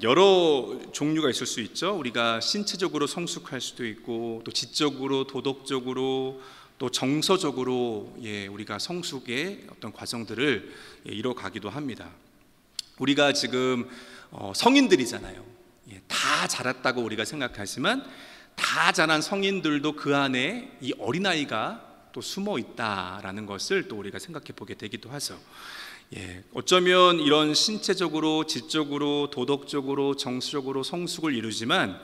S1: 여러 종류가 있을 수 있죠. 우리가 신체적으로 성숙할 수도 있고, 또 지적으로, 도덕적으로, 또 정서적으로 우리가 성숙의 어떤 과정들을 이뤄가기도 합니다. 우리가 지금 성인들이잖아요. 다 자랐다고 우리가 생각하지만 다 자란 성인들도 그 안에 이 어린아이가 또 숨어 있다라는 것을 또 우리가 생각해 보게 되기도 하죠. 어쩌면 이런 신체적으로, 지적으로, 도덕적으로, 정서적으로 성숙을 이루지만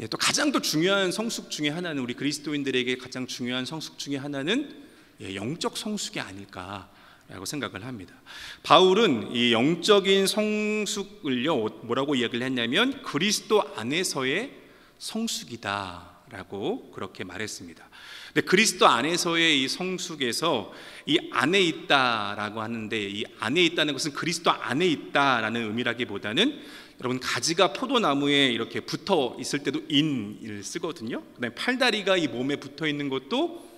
S1: 또 가장 더 중요한 성숙 중에 하나는, 우리 그리스도인들에게 가장 중요한 성숙 중에 하나는 영적 성숙이 아닐까라고 생각을 합니다. 바울은 이 영적인 성숙을요 뭐라고 이야기를 했냐면 그리스도 안에서의 성숙이다라고 그렇게 말했습니다. 근데 그리스도 안에서의 이 성숙에서 이 안에 있다라고 하는데, 이 안에 있다는 것은 그리스도 안에 있다라는 의미라기보다는, 여러분 가지가 포도나무에 이렇게 붙어 있을 때도 인을 쓰거든요. 그다음에 팔다리가 이 몸에 붙어 있는 것도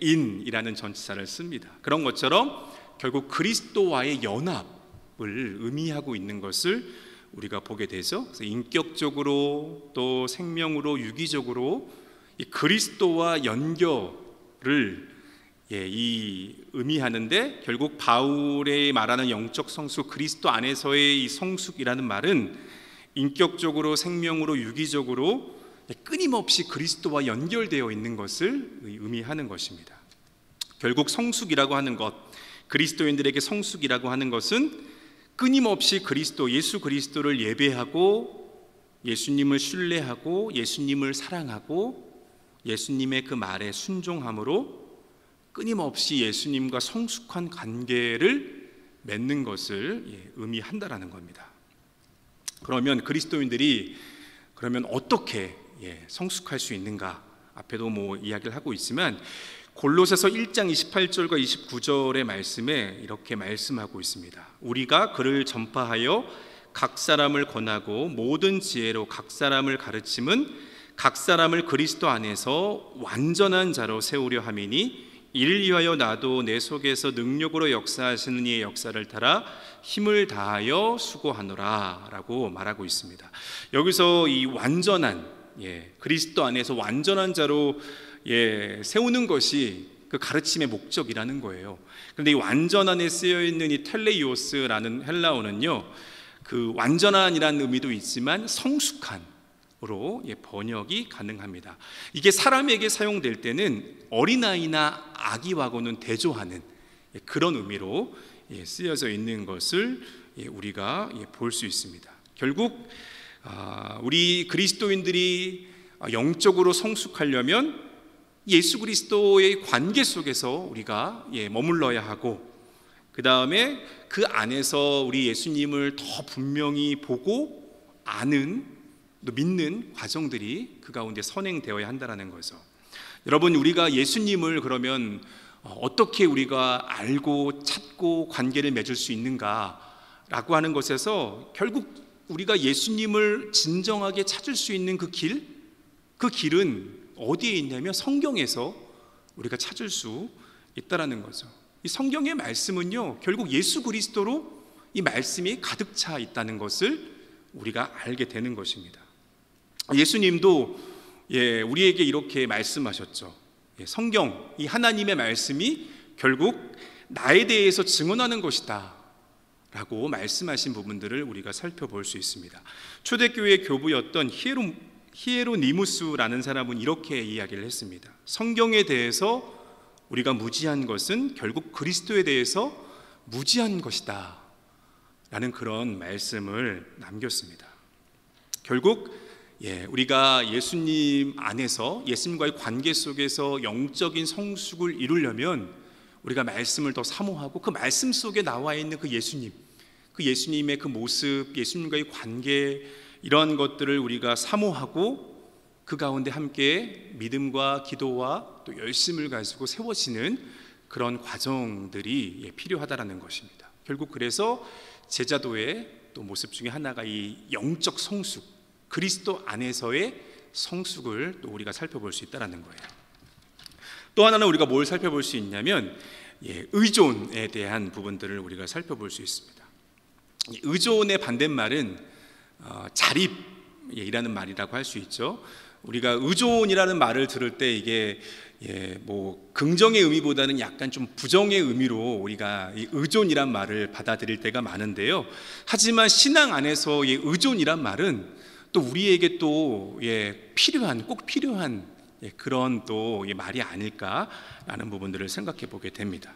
S1: 인이라는 전치사를 씁니다. 그런 것처럼 결국 그리스도와의 연합을 의미하고 있는 것을 우리가 보게 되죠. 그래서 인격적으로, 또 생명으로, 유기적으로 이 그리스도와 연결을 이 의미하는데, 결국 바울의 말하는 영적 성숙, 그리스도 안에서의 이 성숙이라는 말은 인격적으로, 생명으로, 유기적으로 끊임없이 그리스도와 연결되어 있는 것을 의미하는 것입니다. 결국 성숙이라고 하는 것, 그리스도인들에게 성숙이라고 하는 것은 끊임없이 예수 그리스도를 예배하고, 예수님을 신뢰하고, 예수님을 사랑하고, 예수님의 그 말에 순종함으로 끊임없이 예수님과 성숙한 관계를 맺는 것을 의미한다라는 겁니다. 그러면 그리스도인들이 어떻게 성숙할 수 있는가? 앞에도 이야기를 하고 있지만 골로새서 1장 28절과 29절의 말씀에 이렇게 말씀하고 있습니다. 우리가 그를 전파하여 각 사람을 권하고 모든 지혜로 각 사람을 가르침은 각 사람을 그리스도 안에서 완전한 자로 세우려 함이니 이를 위하여 나도 내 속에서 능력으로 역사하시는 이의 역사를 따라 힘을 다하여 수고하노라 라고 말하고 있습니다. 여기서 이 완전한 그리스도 안에서 완전한 자로 세우는 것이 그 가르침의 목적이라는 거예요. 그런데 이 완전 안에 쓰여 있는 이 텔레이오스라는 헬라어는요, 그 완전한이라는 의미도 있지만 성숙한으로 번역이 가능합니다. 이게 사람에게 사용될 때는 어린아이나 아기하고는 대조하는 그런 의미로 쓰여져 있는 것을 우리가 볼 수 있습니다. 결국 우리 그리스도인들이 영적으로 성숙하려면 예수 그리스도의 관계 속에서 우리가 머물러야 하고, 그 다음에 그 안에서 우리 예수님을 더 분명히 보고 아는, 또 믿는 과정들이 그 가운데 선행되어야 한다는 거죠. 여러분, 우리가 예수님을 그러면 어떻게 우리가 알고 찾고 관계를 맺을 수 있는가라고 하는 것에서 결국 우리가 예수님을 진정하게 찾을 수 있는 그 길은 어디에 있냐면 성경에서 우리가 찾을 수 있다라는 거죠. 이 성경의 말씀은요, 결국 예수 그리스도로 이 말씀이 가득 차 있다는 것을 우리가 알게 되는 것입니다. 예수님도 우리에게 이렇게 말씀하셨죠. 성경, 이 하나님의 말씀이 결국 나에 대해서 증언하는 것이다 라고 말씀하신 부분들을 우리가 살펴볼 수 있습니다. 초대교회 교부였던 히에로니무스라는 사람은 이렇게 이야기를 했습니다. 성경에 대해서 우리가 무지한 것은 결국 그리스도에 대해서 무지한 것이다 라는 그런 말씀을 남겼습니다. 결국 우리가 예수님 안에서, 예수님과의 관계 속에서 영적인 성숙을 이루려면 우리가 말씀을 더 사모하고 그 말씀 속에 나와 있는 그 예수님의 그 모습, 예수님과의 관계, 이러한 것들을 우리가 사모하고 그 가운데 함께 믿음과 기도와 또 열심을 가지고 세워지는 그런 과정들이 필요하다는 것입니다. 결국 그래서 제자도의 또 모습 중에 하나가 이 영적 성숙, 그리스도 안에서의 성숙을 또 우리가 살펴볼 수 있다는 거예요. 또 하나는 우리가 뭘 살펴볼 수 있냐면 의존에 대한 부분들을 우리가 살펴볼 수 있습니다. 의존의 반대말은 자립이라는 말이라고 할 수 있죠. 우리가 의존이라는 말을 들을 때 이게 긍정의 의미보다는 약간 좀 부정의 의미로 우리가 이 의존이란 말을 받아들일 때가 많은데요. 하지만 신앙 안에서 이 의존이란 말은 또 우리에게 또 꼭 필요한 그런 또 말이 아닐까라는 부분들을 생각해 보게 됩니다.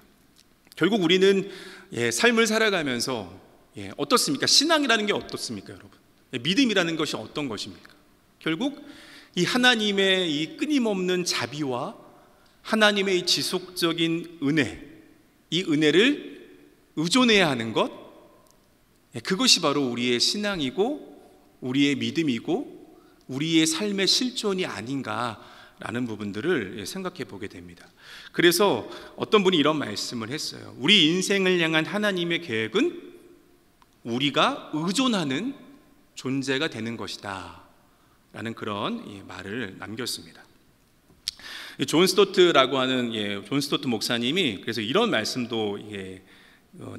S1: 결국 우리는 삶을 살아가면서 어떻습니까? 신앙이라는 게 어떻습니까, 여러분? 믿음이라는 것이 어떤 것입니까? 결국 이 하나님의 이 끊임없는 자비와 하나님의 이 지속적인 은혜, 이 은혜를 의존해야 하는 것, 그것이 바로 우리의 신앙이고 우리의 믿음이고 우리의 삶의 실존이 아닌가라는 부분들을 생각해 보게 됩니다. 그래서 어떤 분이 이런 말씀을 했어요. 우리 인생을 향한 하나님의 계획은 우리가 의존하는 존재가 되는 것이다 라는 그런 말을 남겼습니다. 존 스토트라고 하는 존 스토트 목사님이 그래서 이런 말씀도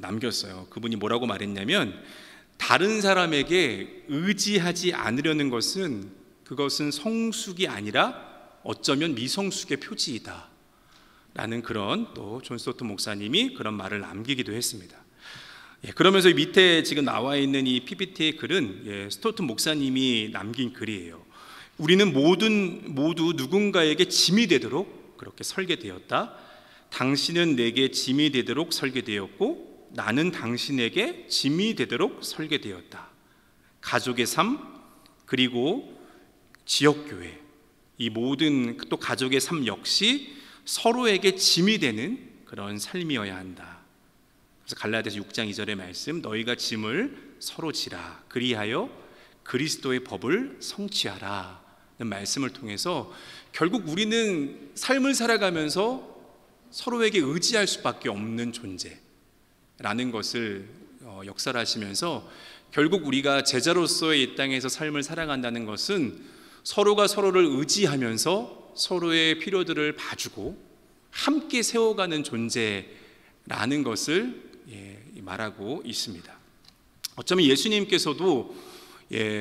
S1: 남겼어요. 그분이 뭐라고 말했냐면, 다른 사람에게 의지하지 않으려는 것은 그것은 성숙이 아니라 어쩌면 미성숙의 표지이다 라는 그런 또 존 스토트 목사님이 그런 말을 남기기도 했습니다. 그러면서 밑에 지금 나와 있는 이 PPT의 글은 스토트 목사님이 남긴 글이에요. 우리는 모두 누군가에게 짐이 되도록 그렇게 설계되었다. 당신은 내게 짐이 되도록 설계되었고 나는 당신에게 짐이 되도록 설계되었다. 가족의 삶, 그리고 지역교회, 이 모든 또 가족의 삶 역시 서로에게 짐이 되는 그런 삶이어야 한다. 그래서 갈라디아서 6장 2절의 말씀, 너희가 짐을 서로 지라 그리하여 그리스도의 법을 성취하라 말씀을 통해서 결국 우리는 삶을 살아가면서 서로에게 의지할 수밖에 없는 존재라는 것을 역설하시면서 결국 우리가 제자로서의 이 땅에서 삶을 살아간다는 것은 서로가 서로를 의지하면서 서로의 필요들을 봐주고 함께 세워가는 존재라는 것을 말하고 있습니다. 어쩌면 예수님께서도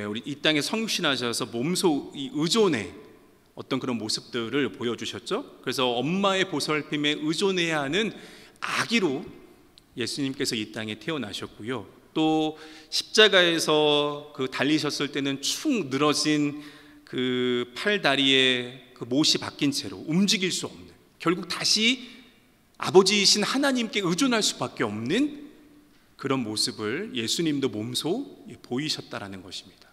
S1: 우리 이 땅에 성육신하셔서 몸소 이 의존의 어떤 그런 모습들을 보여주셨죠. 그래서 엄마의 보살핌에 의존해야 하는 아기로 예수님께서 이 땅에 태어나셨고요. 또 십자가에서 그 달리셨을 때는 축 늘어진 그 팔다리에 그 못이 박힌 채로 움직일 수 없는, 결국 다시 아버지이신 하나님께 의존할 수밖에 없는 그런 모습을 예수님도 몸소 보이셨다라는 것입니다.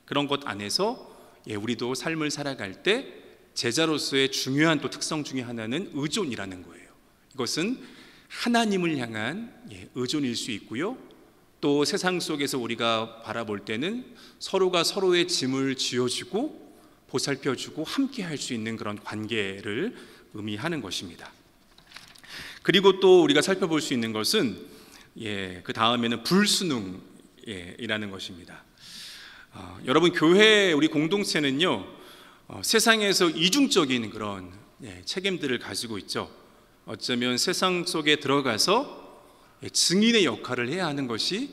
S1: 그런 것 안에서 우리도 삶을 살아갈 때 제자로서의 중요한 또 특성 중에 하나는 의존이라는 거예요. 이것은 하나님을 향한 의존일 수 있고요. 또 세상 속에서 우리가 바라볼 때는 서로가 서로의 짐을 지어주고 보살펴주고 함께 할 수 있는 그런 관계를 의미하는 것입니다. 그리고 또 우리가 살펴볼 수 있는 것은 그 다음에는 불순응이라는 것입니다. 여러분, 교회 우리 공동체는요, 세상에서 이중적인 그런 책임들을 가지고 있죠. 어쩌면 세상 속에 들어가서 증인의 역할을 해야 하는 것이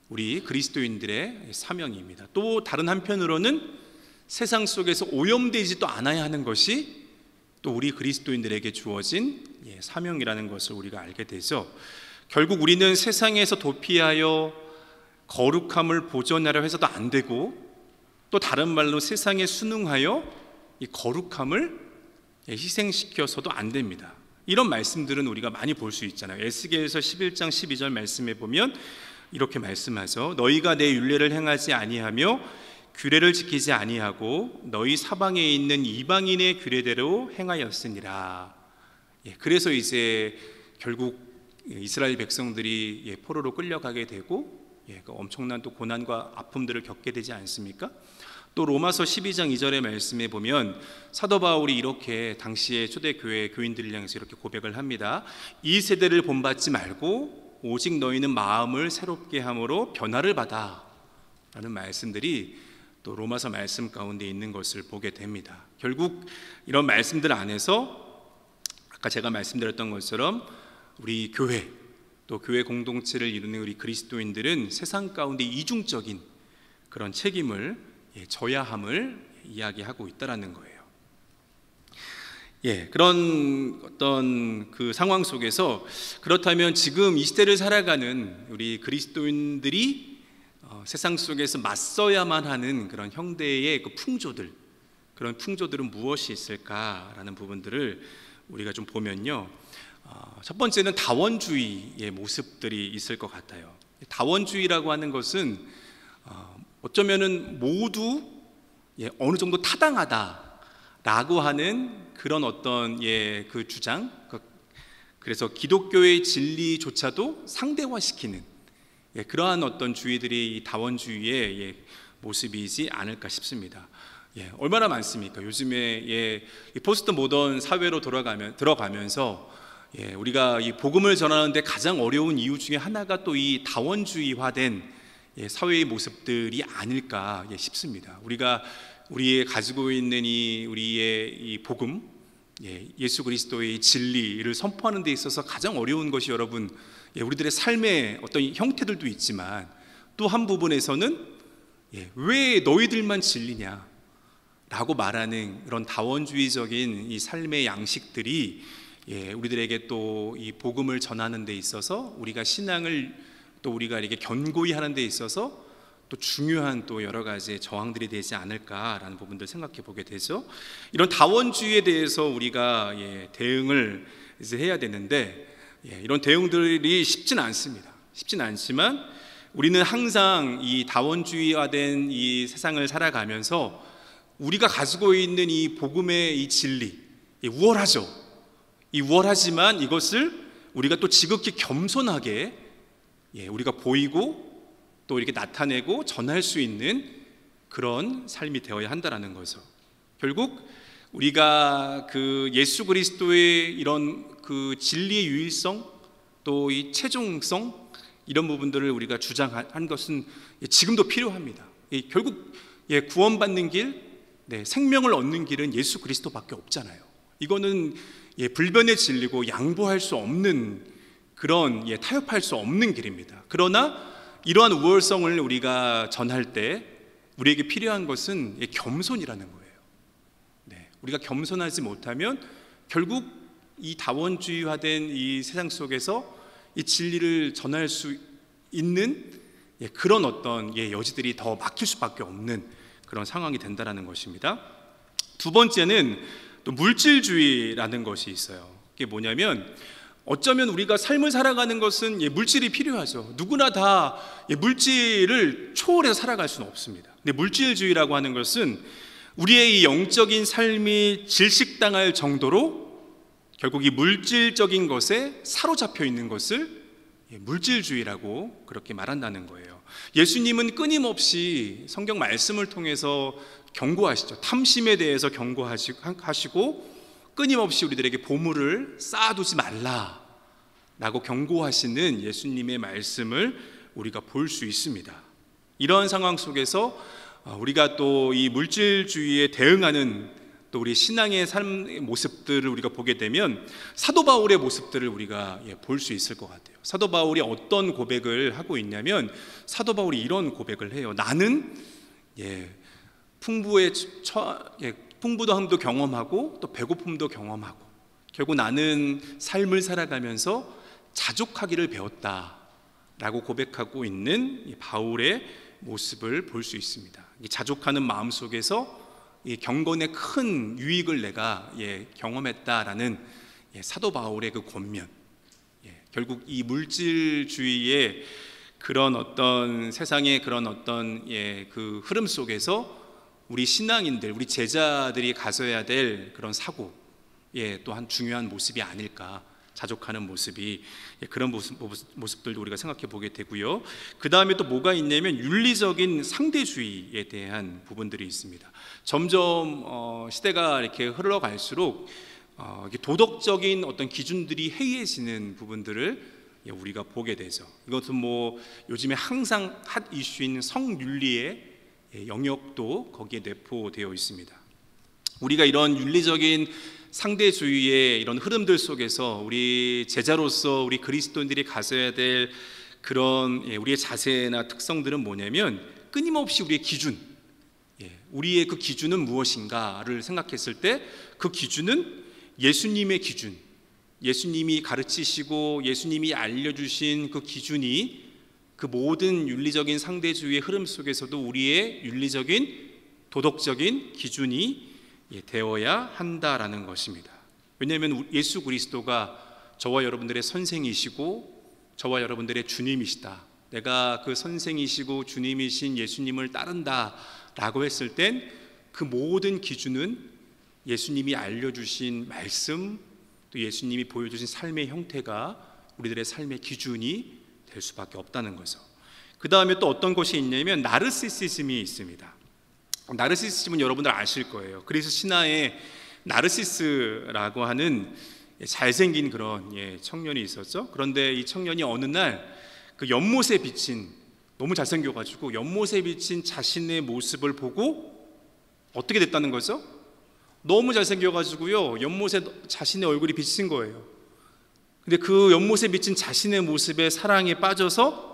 S1: 우리 그리스도인들의 사명입니다. 또 다른 한편으로는 세상 속에서 오염되지도 않아야 하는 것이 또 우리 그리스도인들에게 주어진 사명이라는 것을 우리가 알게 되죠. 결국 우리는 세상에서 도피하여 거룩함을 보존하려 해서도 안 되고, 또 다른 말로 세상에 순응하여 이 거룩함을 희생시켜서도 안 됩니다. 이런 말씀들은 우리가 많이 볼 수 있잖아요. 에스겔서 11장 12절 말씀에 보면 이렇게 말씀하죠. 너희가 내 율례를 행하지 아니하며 규례를 지키지 아니하고 너희 사방에 있는 이방인의 규례대로 행하였으니라. 그래서 이제 결국 이스라엘 백성들이 포로로 끌려가게 되고 엄청난 또 고난과 아픔들을 겪게 되지 않습니까? 또 로마서 12장 2절의 말씀에 보면 사도 바울이 이렇게 당시의 초대교회 교인들을 향해서 이렇게 고백을 합니다. 이 세대를 본받지 말고 오직 너희는 마음을 새롭게 함으로 변화를 받아 라는 말씀들이 또 로마서 말씀 가운데 있는 것을 보게 됩니다. 결국 이런 말씀들 안에서 아까 제가 말씀드렸던 것처럼 우리 교회, 또 교회 공동체를 이루는 우리 그리스도인들은 세상 가운데 이중적인 그런 책임을 져야 함을 이야기하고 있다라는 거예요. 그런 어떤 그 상황 속에서 그렇다면 지금 이 시대를 살아가는 우리 그리스도인들이 세상 속에서 맞서야만 하는 그런 형대의 그 풍조들, 그런 풍조들은 무엇이 있을까라는 부분들을 우리가 좀 보면요, 첫 번째는 다원주의의 모습들이 있을 것 같아요. 다원주의라고 하는 것은 어쩌면은 모두 어느 정도 타당하다라고 하는 그런 어떤 그 주장, 그래서 기독교의 진리조차도 상대화시키는 그러한 어떤 주의들이 이 다원주의의 모습이지 않을까 싶습니다. 얼마나 많습니까? 요즘에 이 포스트 모던 사회로 들어가면서 우리가 이 복음을 전하는데 가장 어려운 이유 중에 하나가 또 이 다원주의화된 사회의 모습들이 아닐까 싶습니다. 우리가 가지고 있는 우리의 이 복음, 예수 그리스도의 진리를 선포하는 데 있어서 가장 어려운 것이 여러분, 우리들의 삶의 어떤 형태들도 있지만 또 한 부분에서는 왜 너희들만 진리냐 라고 말하는 그런 다원주의적인 이 삶의 양식들이 우리들에게 또 이 복음을 전하는 데 있어서 우리가 신앙을 또 우리가 이렇게 견고히 하는 데 있어서 또 중요한 또 여러 가지 저항들이 되지 않을까라는 부분들 생각해 보게 되죠. 이런 다원주의에 대해서 우리가 대응을 이제 해야 되는데 이런 대응들이 쉽지는 않습니다. 쉽지는 않지만 우리는 항상 이 다원주의화된 이 세상을 살아가면서 우리가 가지고 있는 이 복음의 이 진리, 우월하죠. 우월하지만 이것을 우리가 또 지극히 겸손하게 우리가 보이고 또 이렇게 나타내고 전할 수 있는 그런 삶이 되어야 한다라는 거죠. 결국 우리가 그 예수 그리스도의 이런 그 진리의 유일성, 또 이 최종성, 이런 부분들을 우리가 주장한 것은 지금도 필요합니다. 결국 구원받는 길, 생명을 얻는 길은 예수 그리스도밖에 없잖아요. 이거는 불변의 진리고 양보할 수 없는 그런 타협할 수 없는 길입니다. 그러나 이러한 우월성을 우리가 전할 때 우리에게 필요한 것은 겸손이라는 거예요. 우리가 겸손하지 못하면 결국 이 다원주의화된 이 세상 속에서 이 진리를 전할 수 있는 그런 어떤 여지들이 더 막힐 수밖에 없는 그런 상황이 된다는 것입니다. 두 번째는 또 물질주의라는 것이 있어요. 이게 뭐냐면 어쩌면 우리가 삶을 살아가는 것은 물질이 필요하죠. 누구나 다 물질을 초월해서 살아갈 수는 없습니다. 근데 물질주의라고 하는 것은 우리의 이 영적인 삶이 질식당할 정도로 결국 이 물질적인 것에 사로잡혀 있는 것을 물질주의라고 그렇게 말한다는 거예요. 예수님은 끊임없이 성경 말씀을 통해서 경고하시죠. 탐심에 대해서 경고하시고 끊임없이 우리들에게 보물을 쌓아두지 말라라고 경고하시는 예수님의 말씀을 우리가 볼 수 있습니다. 이러한 상황 속에서 우리가 또 이 물질주의에 대응하는 또 우리 신앙의 삶의 모습들을 우리가 보게 되면 사도 바울의 모습들을 우리가 볼 수 있을 것 같아요. 사도 바울이 어떤 고백을 하고 있냐면 사도 바울이 이런 고백을 해요. 나는 풍부함도 경험하고 또 배고픔도 경험하고 결국 나는 삶을 살아가면서 자족하기를 배웠다라고 고백하고 있는 바울의 모습을 볼 수 있습니다. 이 자족하는 마음 속에서 이 경건의 큰 유익을 내가 경험했다라는 사도 바울의 그 권면, 결국 이 물질주의의 그런 어떤 세상의 그런 어떤 그 흐름 속에서 우리 신앙인들, 우리 제자들이 가져야 될 그런 사고, 또한 중요한 모습이 아닐까. 자족하는 모습이 그런 모습들도 우리가 생각해 보게 되고요. 그 다음에 또 뭐가 있냐면 윤리적인 상대주의에 대한 부분들이 있습니다. 점점 시대가 이렇게 흘러갈수록 도덕적인 어떤 기준들이 해이해지는 부분들을 우리가 보게 되죠. 이것은 뭐 요즘에 항상 핫 이슈인 성윤리의 영역도 거기에 내포되어 있습니다. 우리가 이런 윤리적인 상대주의의 이런 흐름들 속에서 우리 제자로서 우리 그리스도인들이 가져야 될 그런 우리의 자세나 특성들은 뭐냐면 끊임없이 우리의 기준, 우리의 그 기준은 무엇인가를 생각했을 때 그 기준은 예수님의 기준, 예수님이 가르치시고 예수님이 알려주신 그 기준이 그 모든 윤리적인 상대주의의 흐름 속에서도 우리의 윤리적인 도덕적인 기준이 되어야 한다라는 것입니다. 왜냐하면 예수 그리스도가 저와 여러분들의 선생이시고 저와 여러분들의 주님이시다. 내가 그 선생이시고 주님이신 예수님을 따른다라고 했을 땐 그 모든 기준은 예수님이 알려주신 말씀, 또 예수님이 보여주신 삶의 형태가 우리들의 삶의 기준이 될 수밖에 없다는 거죠. 그 다음에 또 어떤 것이 있냐면 나르시시즘이 있습니다. 나르시시즘은 여러분들 아실 거예요. 그래서 신화에 나르시스라고 하는 잘생긴 그런 청년이 있었죠. 그런데 이 청년이 어느 날 그 연못에 비친, 너무 잘생겨가지고 연못에 비친 자신의 모습을 보고 어떻게 됐다는 거죠? 너무 잘생겨가지고요 연못에 자신의 얼굴이 비친 거예요. 근데 그 연못에 비친 자신의 모습에 사랑에 빠져서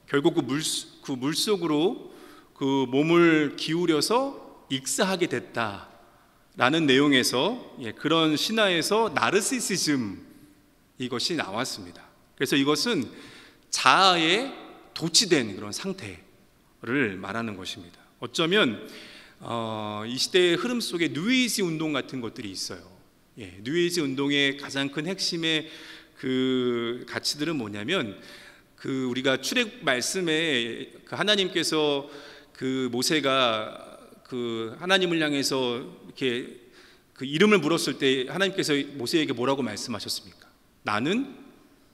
S1: 결국 그 물속으로 그 몸을 기울여서 익사하게 됐다라는 내용에서 그런 신화에서 나르시시즘 이것이 나왔습니다. 그래서 이것은 자아에 도취된 그런 상태를 말하는 것입니다. 어쩌면 이 시대의 흐름 속에 뉴에이지 운동 같은 것들이 있어요. 뉴에이지 운동의 가장 큰 핵심의 그 가치들은 뭐냐면 그 우리가 출애굽 말씀에 그 하나님께서 그 모세가 그 하나님을 향해서 이렇게 그 이름을 물었을 때 하나님께서 모세에게 뭐라고 말씀하셨습니까? 나는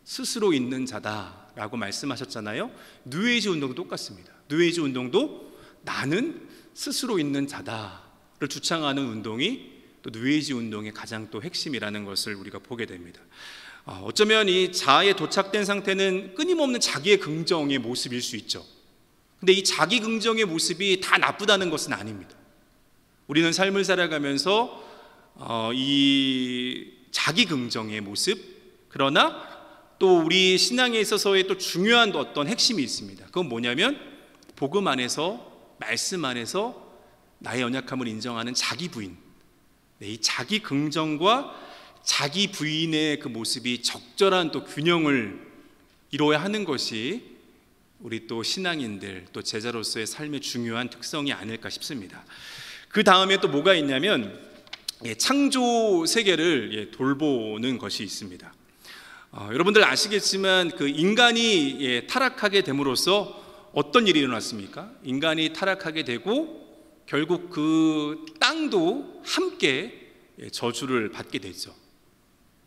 S1: 스스로 있는 자다라고 말씀하셨잖아요. 뉴에이지 운동도 똑같습니다. 뉴에이지 운동도 나는 스스로 있는 자다를 주창하는 운동이 또 뉴에이지 운동의 가장 또 핵심이라는 것을 우리가 보게 됩니다. 어쩌면 이 자아에 도착된 상태는 끊임없는 자기의 긍정의 모습일 수 있죠. 근데 이 자기 긍정의 모습이 다 나쁘다는 것은 아닙니다. 우리는 삶을 살아가면서 이 자기 긍정의 모습, 그러나 또 우리 신앙에 있어서의 또 중요한 어떤 핵심이 있습니다. 그건 뭐냐면 복음 안에서, 말씀 안에서 나의 연약함을 인정하는 자기 부인, 이 자기 긍정과 자기 부인의 그 모습이 적절한 또 균형을 이루어야 하는 것이 우리 또 신앙인들, 또 제자로서의 삶의 중요한 특성이 아닐까 싶습니다. 그 다음에 또 뭐가 있냐면 창조 세계를 돌보는 것이 있습니다. 여러분들 아시겠지만 그 인간이 타락하게 됨으로써 어떤 일이 일어났습니까? 인간이 타락하게 되고 결국 그 땅도 함께 저주를 받게 되죠.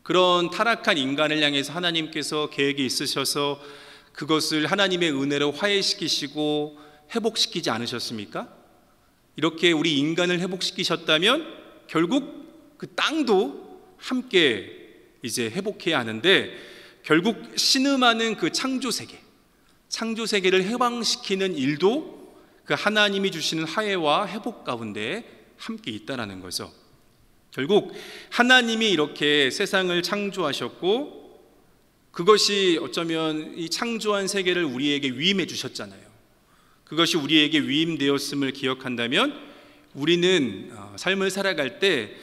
S1: 그런 타락한 인간을 향해서 하나님께서 계획이 있으셔서 그것을 하나님의 은혜로 화해시키시고 회복시키지 않으셨습니까? 이렇게 우리 인간을 회복시키셨다면 결국 그 땅도 함께 이제 회복해야 하는데, 결국 신음하는 그 창조 세계를 해방시키는 일도 그 하나님이 주시는 화해와 회복 가운데 함께 있다라는 거죠. 결국 하나님이 이렇게 세상을 창조하셨고 그것이 어쩌면 이 창조한 세계를 우리에게 위임해 주셨잖아요. 그것이 우리에게 위임되었음을 기억한다면 우리는 삶을 살아갈 때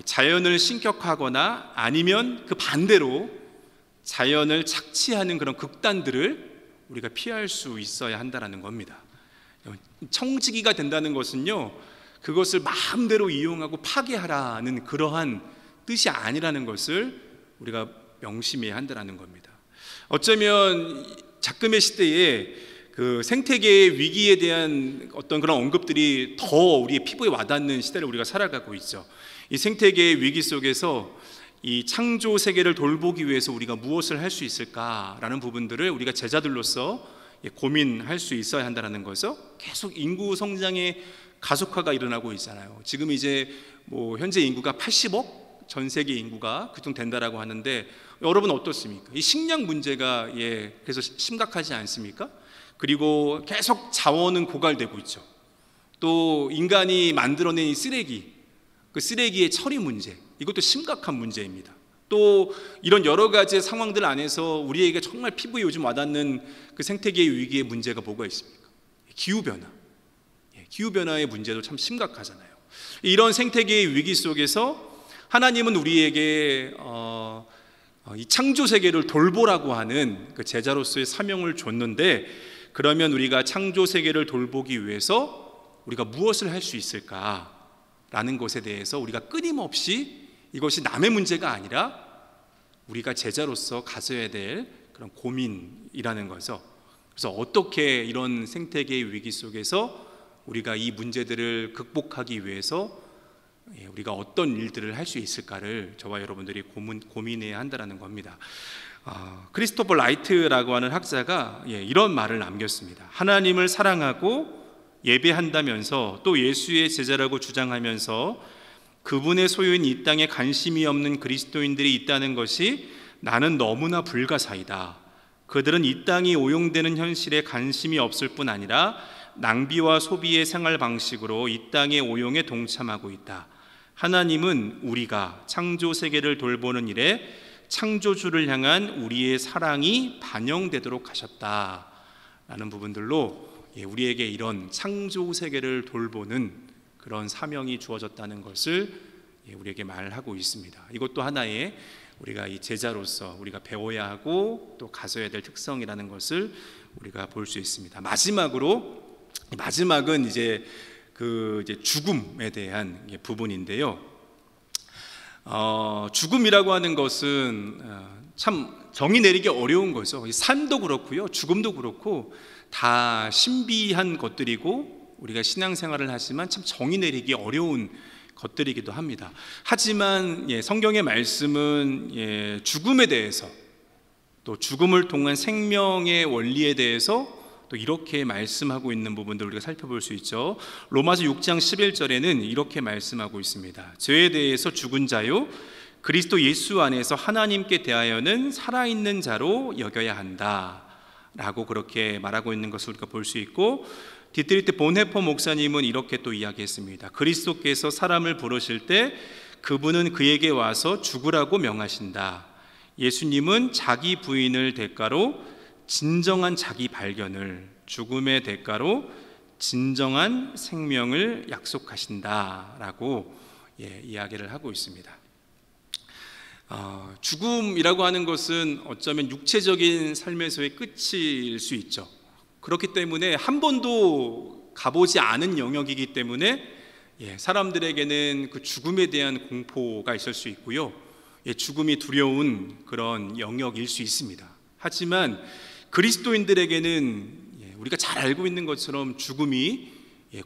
S1: 자연을 신격화하거나 아니면 그 반대로 자연을 착취하는 그런 극단들을 우리가 피할 수 있어야 한다는 겁니다. 청지기가 된다는 것은요, 그것을 마음대로 이용하고 파괴하라는 그러한 뜻이 아니라는 것을 우리가 명심해야 한다는 겁니다. 어쩌면 작금의 시대에 그 생태계의 위기에 대한 어떤 그런 언급들이 더 우리의 피부에 와닿는 시대를 우리가 살아가고 있죠. 이 생태계의 위기 속에서 이 창조 세계를 돌보기 위해서 우리가 무엇을 할 수 있을까라는 부분들을 우리가 제자들로서 고민할 수 있어야 한다는 거죠. 계속 인구 성장의 가속화가 일어나고 있잖아요. 지금 이제 뭐 현재 인구가 80억, 전 세계 인구가 그쯤 된다라고 하는데 여러분 어떻습니까? 이 식량 문제가 그래서 심각하지 않습니까? 그리고 계속 자원은 고갈되고 있죠. 또 인간이 만들어낸 이 쓰레기, 그 쓰레기의 처리 문제, 이것도 심각한 문제입니다. 또 이런 여러 가지 상황들 안에서 우리에게 정말 피부에 요즘 와닿는 그 생태계의 위기의 문제가 뭐가 있습니까? 기후변화. 기후변화의 문제도 참 심각하잖아요. 이런 생태계의 위기 속에서 하나님은 우리에게 이 창조 세계를 돌보라고 하는 그 제자로서의 사명을 줬는데, 그러면 우리가 창조 세계를 돌보기 위해서 우리가 무엇을 할 수 있을까라는 것에 대해서 우리가 끊임없이 이것이 남의 문제가 아니라 우리가 제자로서 가져야 될 그런 고민이라는 거죠. 그래서 어떻게 이런 생태계의 위기 속에서 우리가 이 문제들을 극복하기 위해서 우리가 어떤 일들을 할 수 있을까를 저와 여러분들이 고민해야 한다는 겁니다. 크리스토퍼 라이트라고 하는 학자가 이런 말을 남겼습니다. 하나님을 사랑하고 예배한다면서 또 예수의 제자라고 주장하면서 그분의 소유인 이 땅에 관심이 없는 그리스도인들이 있다는 것이 나는 너무나 불가사의다. 그들은 이 땅이 오용되는 현실에 관심이 없을 뿐 아니라 낭비와 소비의 생활 방식으로 이 땅의 오용에 동참하고 있다. 하나님은 우리가 창조 세계를 돌보는 일에 창조주를 향한 우리의 사랑이 반영되도록 하셨다 라는 부분들로 우리에게 이런 창조 세계를 돌보는 그런 사명이 주어졌다는 것을 우리에게 말하고 있습니다. 이것도 하나의 우리가 이 제자로서 우리가 배워야 하고 또 가져야 될 특성이라는 것을 우리가 볼 수 있습니다. 마지막은 이제 죽음에 대한 부분인데요. 죽음이라고 하는 것은 참 정의 내리기 어려운 거죠. 삶도 그렇고요, 죽음도 그렇고 다 신비한 것들이고 우리가 신앙생활을 하지만 참 정의 내리기 어려운 것들이기도 합니다. 하지만 성경의 말씀은 죽음에 대해서 또 죽음을 통한 생명의 원리에 대해서 또 또 이렇게 말씀하고 있는 부분들 우리가 살펴볼 수 있죠. 로마서 6장 11절에는 이렇게 말씀하고 있습니다. 죄에 대해서 죽은 자요 그리스도 예수 안에서 하나님께 대하여는 살아있는 자로 여겨야 한다 라고 그렇게 말하고 있는 것을 우리가 볼 수 있고, 디트리트 본헤퍼 목사님은 이렇게 또 이야기했습니다. 그리스도께서 사람을 부르실 때 그분은 그에게 와서 죽으라고 명하신다. 예수님은 자기 부인을 대가로 진정한 자기 발견을, 죽음의 대가로 진정한 생명을 약속하신다라고 이야기를 하고 있습니다. 죽음이라고 하는 것은 어쩌면 육체적인 삶에서의 끝일 수 있죠. 그렇기 때문에 한 번도 가보지 않은 영역이기 때문에 사람들에게는 그 죽음에 대한 공포가 있을 수 있고요, 죽음이 두려운 그런 영역일 수 있습니다. 하지만 그리스도인들에게는 우리가 잘 알고 있는 것처럼 죽음이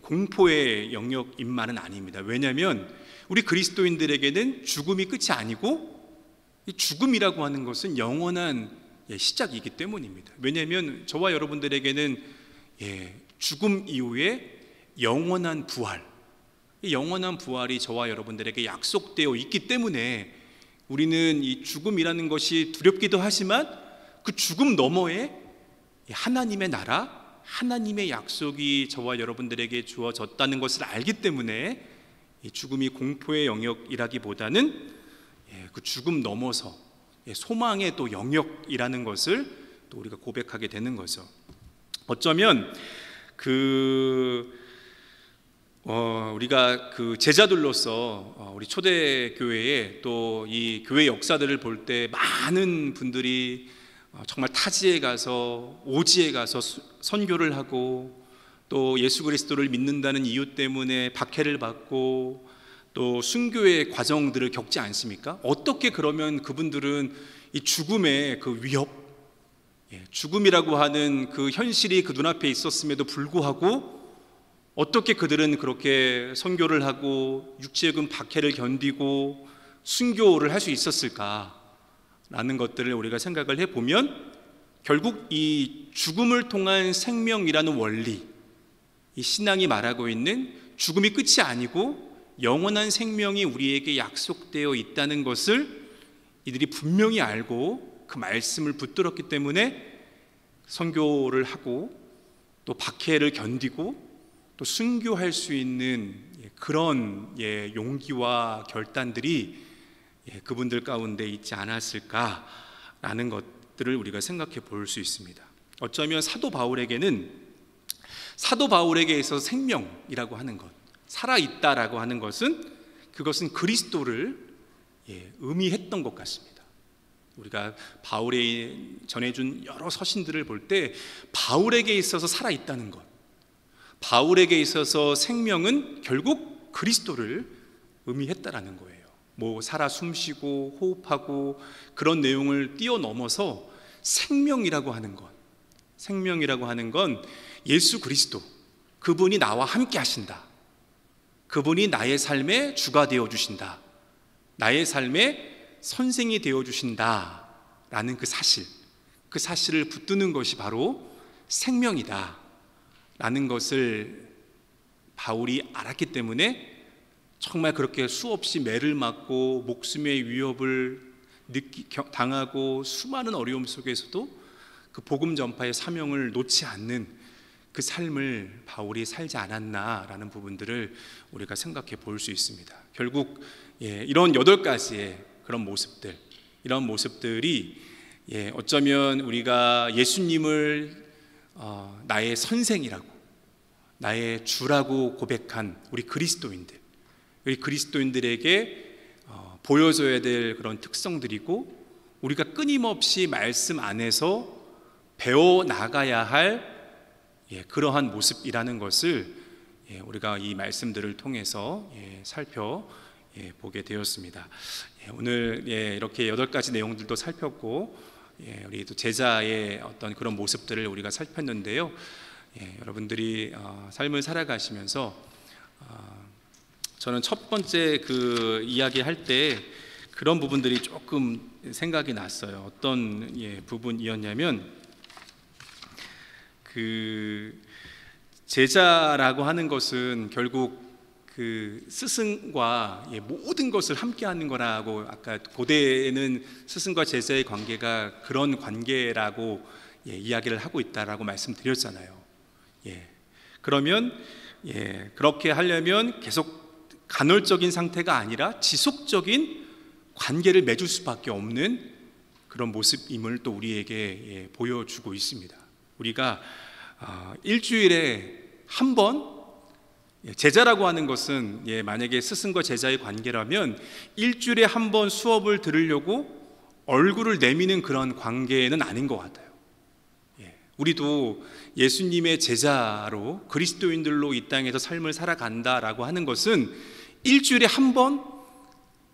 S1: 공포의 영역인만은 아닙니다. 왜냐하면 우리 그리스도인들에게는 죽음이 끝이 아니고 이 죽음이라고 하는 것은 영원한 시작이기 때문입니다. 왜냐하면 저와 여러분들에게는 죽음 이후에 영원한 부활, 이 영원한 부활이 저와 여러분들에게 약속되어 있기 때문에 우리는 이 죽음이라는 것이 두렵기도 하지만 그 죽음 너머에 하나님의 나라, 하나님의 약속이 저와 여러분들에게 주어졌다는 것을 알기 때문에 이 죽음이 공포의 영역이라기보다는 그 죽음 넘어서 소망의 또 영역이라는 것을 또 우리가 고백하게 되는 거죠. 어쩌면 우리가 그 제자들로서 우리 초대교회에 또 이 교회 역사들을 볼 때 많은 분들이 정말 타지에 가서 오지에 가서 선교를 하고 또 예수 그리스도를 믿는다는 이유 때문에 박해를 받고 또 순교의 과정들을 겪지 않습니까? 어떻게 그러면 그분들은 이 죽음의 그 위협, 죽음이라고 하는 그 현실이 그 눈앞에 있었음에도 불구하고 어떻게 그들은 그렇게 선교를 하고 육체적인 박해를 견디고 순교를 할 수 있었을까라는 것들을 우리가 생각을 해보면 결국 이 죽음을 통한 생명이라는 원리, 이 신앙이 말하고 있는 죽음이 끝이 아니고 영원한 생명이 우리에게 약속되어 있다는 것을 이들이 분명히 알고 그 말씀을 붙들었기 때문에 선교를 하고 또 박해를 견디고 또 순교할 수 있는 그런 용기와 결단들이 그분들 가운데 있지 않았을까라는 것들을 우리가 생각해 볼 수 있습니다. 어쩌면 사도 바울에게 있어서 생명이라고 하는 것, 살아있다라고 하는 것은 그것은 그리스도를 의미했던 것 같습니다. 우리가 바울이 전해준 여러 서신들을 볼 때 바울에게 있어서 살아있다는 것, 바울에게 있어서 생명은 결국 그리스도를 의미했다라는 거예요. 뭐 살아 숨쉬고 호흡하고 그런 내용을 뛰어넘어서 생명이라고 하는 건 예수 그리스도, 그분이 나와 함께 하신다, 그분이 나의 삶의 주가 되어주신다, 나의 삶의 선생이 되어주신다 라는 그 사실을 붙드는 것이 바로 생명이다 라는 것을 바울이 알았기 때문에 정말 그렇게 수없이 매를 맞고 목숨의 위협을 당하고 수많은 어려움 속에서도 그 복음 전파의 사명을 놓지 않는 그 삶을 바울이 살지 않았나라는 부분들을 우리가 생각해 볼 수 있습니다. 결국 이런 8가지의 그런 모습들, 이런 모습들이 어쩌면 우리가 예수님을 나의 선생이라고, 나의 주라고 고백한 우리 그리스도인들에게 보여줘야 될 그런 특성들이고, 우리가 끊임없이 말씀 안에서 배워나가야 할 그러한 모습이라는 것을 우리가 이 말씀들을 통해서 살펴보게 되었습니다. 오늘 이렇게 8가지 내용들도 살폈고, 우리 또 제자의 어떤 그런 모습들을 우리가 살폈는데요. 여러분들이 삶을 살아가시면서 저는 첫 번째 그 이야기할 때 그런 부분들이 조금 생각이 났어요. 어떤 부분이었냐면 그 제자라고 하는 것은 결국 그 스승과 모든 것을 함께하는 거라고, 아까 고대에는 스승과 제자의 관계가 그런 관계라고 이야기를 하고 있다라고 말씀드렸잖아요. 그러면 그렇게 하려면 계속 간헐적인 상태가 아니라 지속적인 관계를 맺을 수밖에 없는 그런 모습임을 또 우리에게 보여주고 있습니다. 우리가 일주일에 한 번, 제자라고 하는 것은 만약에 스승과 제자의 관계라면 일주일에 한 번 수업을 들으려고 얼굴을 내미는 그런 관계는 아닌 것 같아요. 우리도 예수님의 제자로 그리스도인들로 이 땅에서 삶을 살아간다라고 하는 것은 일주일에 한 번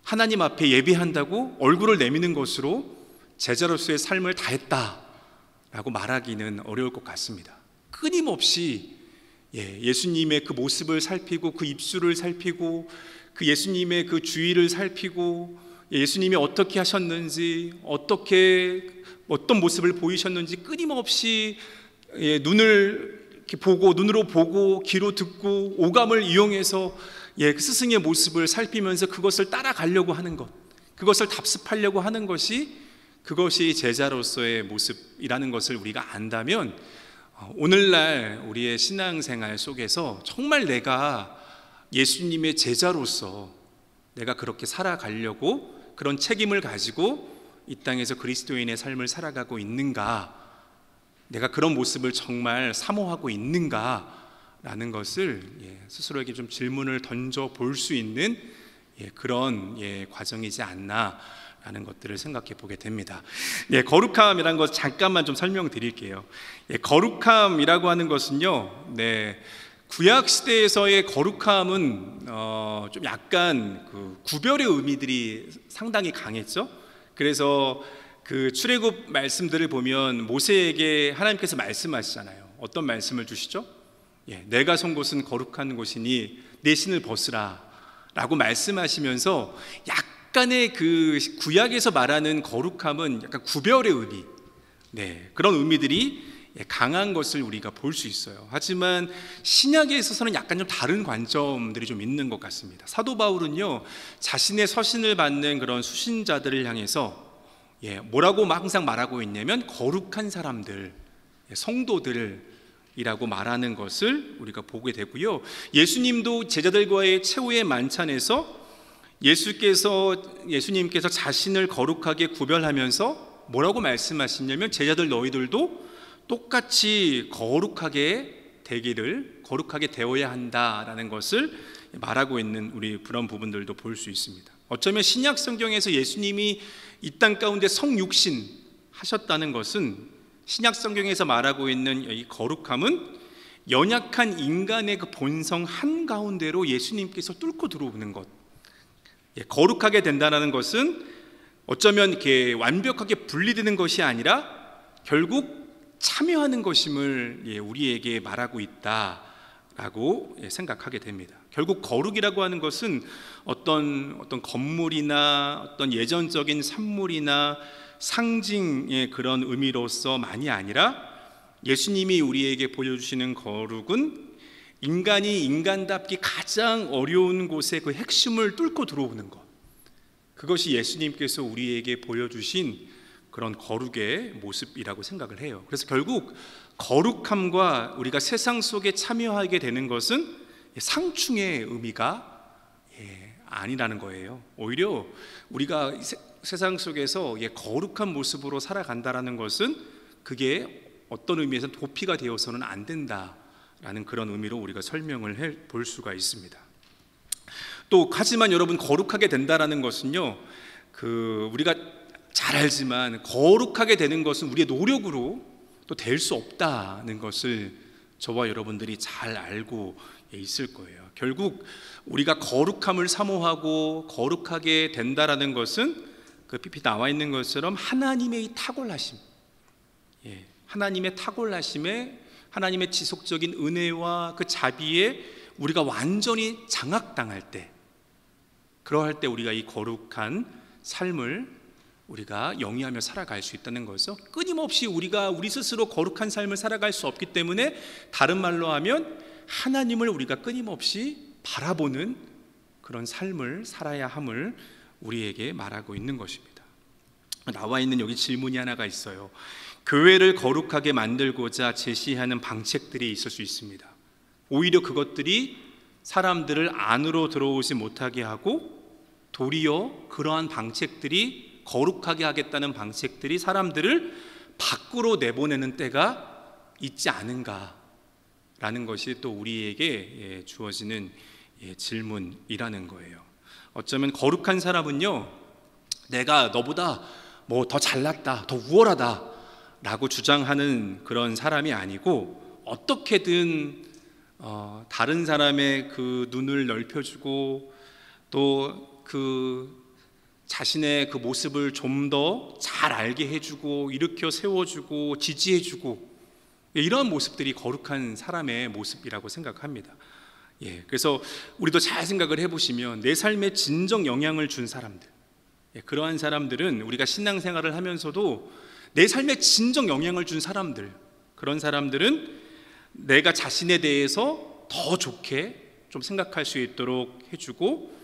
S1: 하나님 앞에 예배한다고 얼굴을 내미는 것으로 제자로서의 삶을 다했다라고 말하기는 어려울 것 같습니다. 끊임없이 예수님의 그 모습을 살피고 그 입술을 살피고 그 예수님의 그 주의를 살피고 예수님이 어떻게 하셨는지, 어떤 모습을 보이셨는지 끊임없이 눈을 이렇게 보고, 눈으로 보고 귀로 듣고 오감을 이용해서 그 스승의 모습을 살피면서 그것을 따라가려고 하는 것, 그것을 답습하려고 하는 것이, 그것이 제자로서의 모습이라는 것을 우리가 안다면 오늘날 우리의 신앙생활 속에서 정말 내가 예수님의 제자로서 내가 그렇게 살아가려고 그런 책임을 가지고 이 땅에서 그리스도인의 삶을 살아가고 있는가, 내가 그런 모습을 정말 사모하고 있는가 라는 것을 스스로에게 좀 질문을 던져 볼 수 있는 그런 과정이지 않나 라는 것들을 생각해 보게 됩니다. 거룩함이라는 것 잠깐만 좀 설명드릴게요. 거룩함이라고 하는 것은요, 구약 시대에서의 거룩함은 좀 약간 그 구별의 의미들이 상당히 강했죠. 그래서 그 출애굽 말씀들을 보면 모세에게 하나님께서 말씀하시잖아요. 어떤 말씀을 주시죠? 내가 선 곳은 거룩한 곳이니 내 신을 벗으라 라고 말씀하시면서 약간의 그 구약에서 말하는 거룩함은 약간 구별의 의미, 그런 의미들이 강한 것을 우리가 볼 수 있어요. 하지만 신약에 있어서는 약간 좀 다른 관점들이 좀 있는 것 같습니다. 사도 바울은요, 자신의 서신을 받는 그런 수신자들을 향해서 뭐라고 항상 말하고 있냐면 거룩한 사람들, 성도들이라고 말하는 것을 우리가 보게 되고요. 예수님도 제자들과의 최후의 만찬에서 예수님께서 자신을 거룩하게 구별하면서 뭐라고 말씀하시냐면, 제자들 너희들도 똑같이 거룩하게 되어야 한다라는 것을 말하고 있는 그런 부분들도 볼 수 있습니다. 어쩌면 신약 성경에서 예수님이 이 땅 가운데 성육신 하셨다는 것은, 신약 성경에서 말하고 있는 이 거룩함은 연약한 인간의 그 본성 한가운데로 예수님께서 뚫고 들어오는 것, 거룩하게 된다는 것은 어쩌면 이렇게 완벽하게 분리되는 것이 아니라 결국 참여하는 것임을 우리에게 말하고 있다라고 생각하게 됩니다. 결국 거룩이라고 하는 것은 어떤 건물이나 어떤 예전적인 산물이나 상징의 그런 의미로서만이 아니라, 예수님이 우리에게 보여주시는 거룩은 인간이 인간답기 가장 어려운 곳에 그 핵심을 뚫고 들어오는 것, 그것이 예수님께서 우리에게 보여주신 그런 거룩의 모습이라고 생각을 해요. 그래서 결국 거룩함과 우리가 세상 속에 참여하게 되는 것은 상충의 의미가 아니라는 거예요. 오히려 우리가 세상 속에서 거룩한 모습으로 살아간다라는 것은 그게 어떤 의미에서 도피가 되어서는 안 된다라는 그런 의미로 우리가 설명을 해볼 수가 있습니다. 또 하지만 여러분, 거룩하게 된다라는 것은요, 우리가 잘 알지만 거룩하게 되는 것은 우리의 노력으로 또 될 수 없다는 것을 저와 여러분들이 잘 알고 있을 거예요. 결국 우리가 거룩함을 사모하고 거룩하게 된다라는 것은 그 PPT 나와 있는 것처럼 하나님의 탁월하심, 하나님의 탁월하심에, 하나님의 지속적인 은혜와 그 자비에 우리가 완전히 장악당할 때, 그러할 때 우리가 이 거룩한 삶을 우리가 영위하며 살아갈 수 있다는 거죠. 끊임없이 우리가 우리 스스로 거룩한 삶을 살아갈 수 없기 때문에, 다른 말로 하면 하나님을 우리가 끊임없이 바라보는 그런 삶을 살아야 함을 우리에게 말하고 있는 것입니다. 나와 있는 여기 질문이 하나가 있어요. 교회를 거룩하게 만들고자 제시하는 방책들이 있을 수 있습니다. 오히려 그것들이 사람들을 안으로 들어오지 못하게 하고, 도리어 그러한 방책들이, 거룩하게 하겠다는 방책들이 사람들을 밖으로 내보내는 때가 있지 않은가라는 것이 또 우리에게 주어지는 질문이라는 거예요. 어쩌면 거룩한 사람은요, 내가 너보다 뭐 더 잘났다, 더 우월하다 라고 주장하는 그런 사람이 아니고, 어떻게든 다른 사람의 그 눈을 넓혀주고, 또 그 자신의 그 모습을 좀 더 잘 알게 해주고, 일으켜 세워주고, 지지해주고, 이런 모습들이 거룩한 사람의 모습이라고 생각합니다. 그래서 우리도 잘 생각을 해보시면, 내 삶에 진정 영향을 준 사람들, 그러한 사람들은 우리가 신앙생활을 하면서도 내 삶에 진정 영향을 준 사람들, 그런 사람들은 내가 자신에 대해서 더 좋게 좀 생각할 수 있도록 해주고,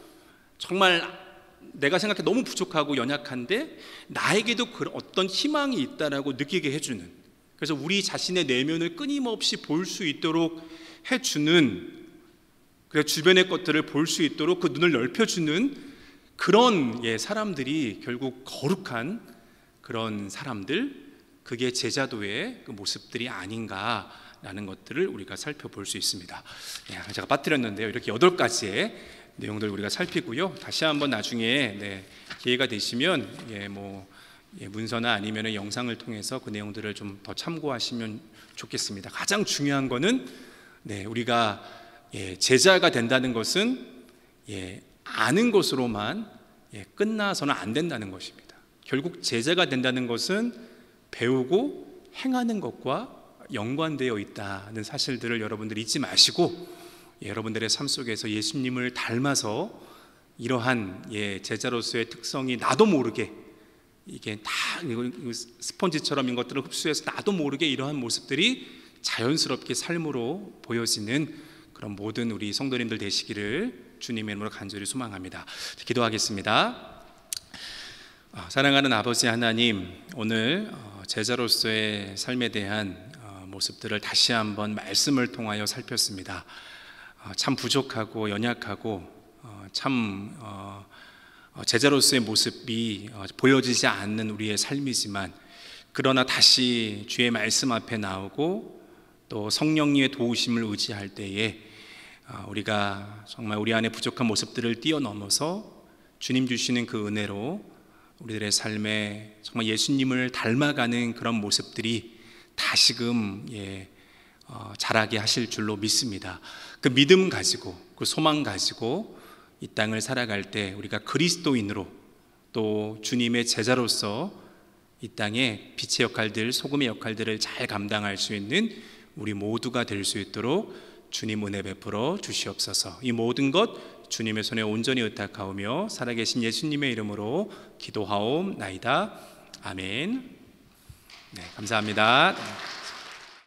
S1: 정말 내가 생각해 너무 부족하고 연약한데 나에게도 어떤 희망이 있다라고 느끼게 해주는, 그래서 우리 자신의 내면을 끊임없이 볼 수 있도록 해주는, 그래서 주변의 것들을 볼 수 있도록 그 눈을 넓혀주는 그런 사람들이 결국 거룩한 그런 사람들, 그게 제자도의 그 모습들이 아닌가라는 것들을 우리가 살펴볼 수 있습니다. 제가 빠뜨렸는데요, 이렇게 8가지의 내용들 우리가 살피고요. 다시 한번 나중에 기회가 되시면 문서나 아니면 영상을 통해서 그 내용들을 좀 더 참고하시면 좋겠습니다. 가장 중요한 거는 우리가 제자가 된다는 것은 아는 것으로만 끝나서는 안 된다는 것입니다. 결국 제자가 된다는 것은 배우고 행하는 것과 연관되어 있다는 사실들을 여러분들이 잊지 마시고, 여러분들의 삶 속에서 예수님을 닮아서 이러한 제자로서의 특성이 나도 모르게, 이게 다 스펀지처럼 이런 것들을 흡수해서 나도 모르게 이러한 모습들이 자연스럽게 삶으로 보여지는 그런 모든 우리 성도님들 되시기를 주님의 이름으로 간절히 소망합니다. 기도하겠습니다. 사랑하는 아버지 하나님, 오늘 제자로서의 삶에 대한 모습들을 다시 한번 말씀을 통하여 살폈습니다. 참 부족하고 연약하고 참 제자로서의 모습이 보여지지 않는 우리의 삶이지만, 그러나 다시 주의 말씀 앞에 나오고 또 성령님의 도우심을 의지할 때에 우리가 정말 우리 안에 부족한 모습들을 뛰어넘어서 주님 주시는 그 은혜로 우리들의 삶에 정말 예수님을 닮아가는 그런 모습들이 다시금 자라게 하실 줄로 믿습니다. 그 믿음 가지고, 그 소망 가지고 이 땅을 살아갈 때 우리가 그리스도인으로, 또 주님의 제자로서 이 땅에 빛의 역할들, 소금의 역할들을 잘 감당할 수 있는 우리 모두가 될 수 있도록 주님 은혜 베풀어 주시옵소서. 이 모든 것 주님의 손에 온전히 의탁하오며 살아계신 예수님의 이름으로 기도하옵나이다. 아멘. 감사합니다.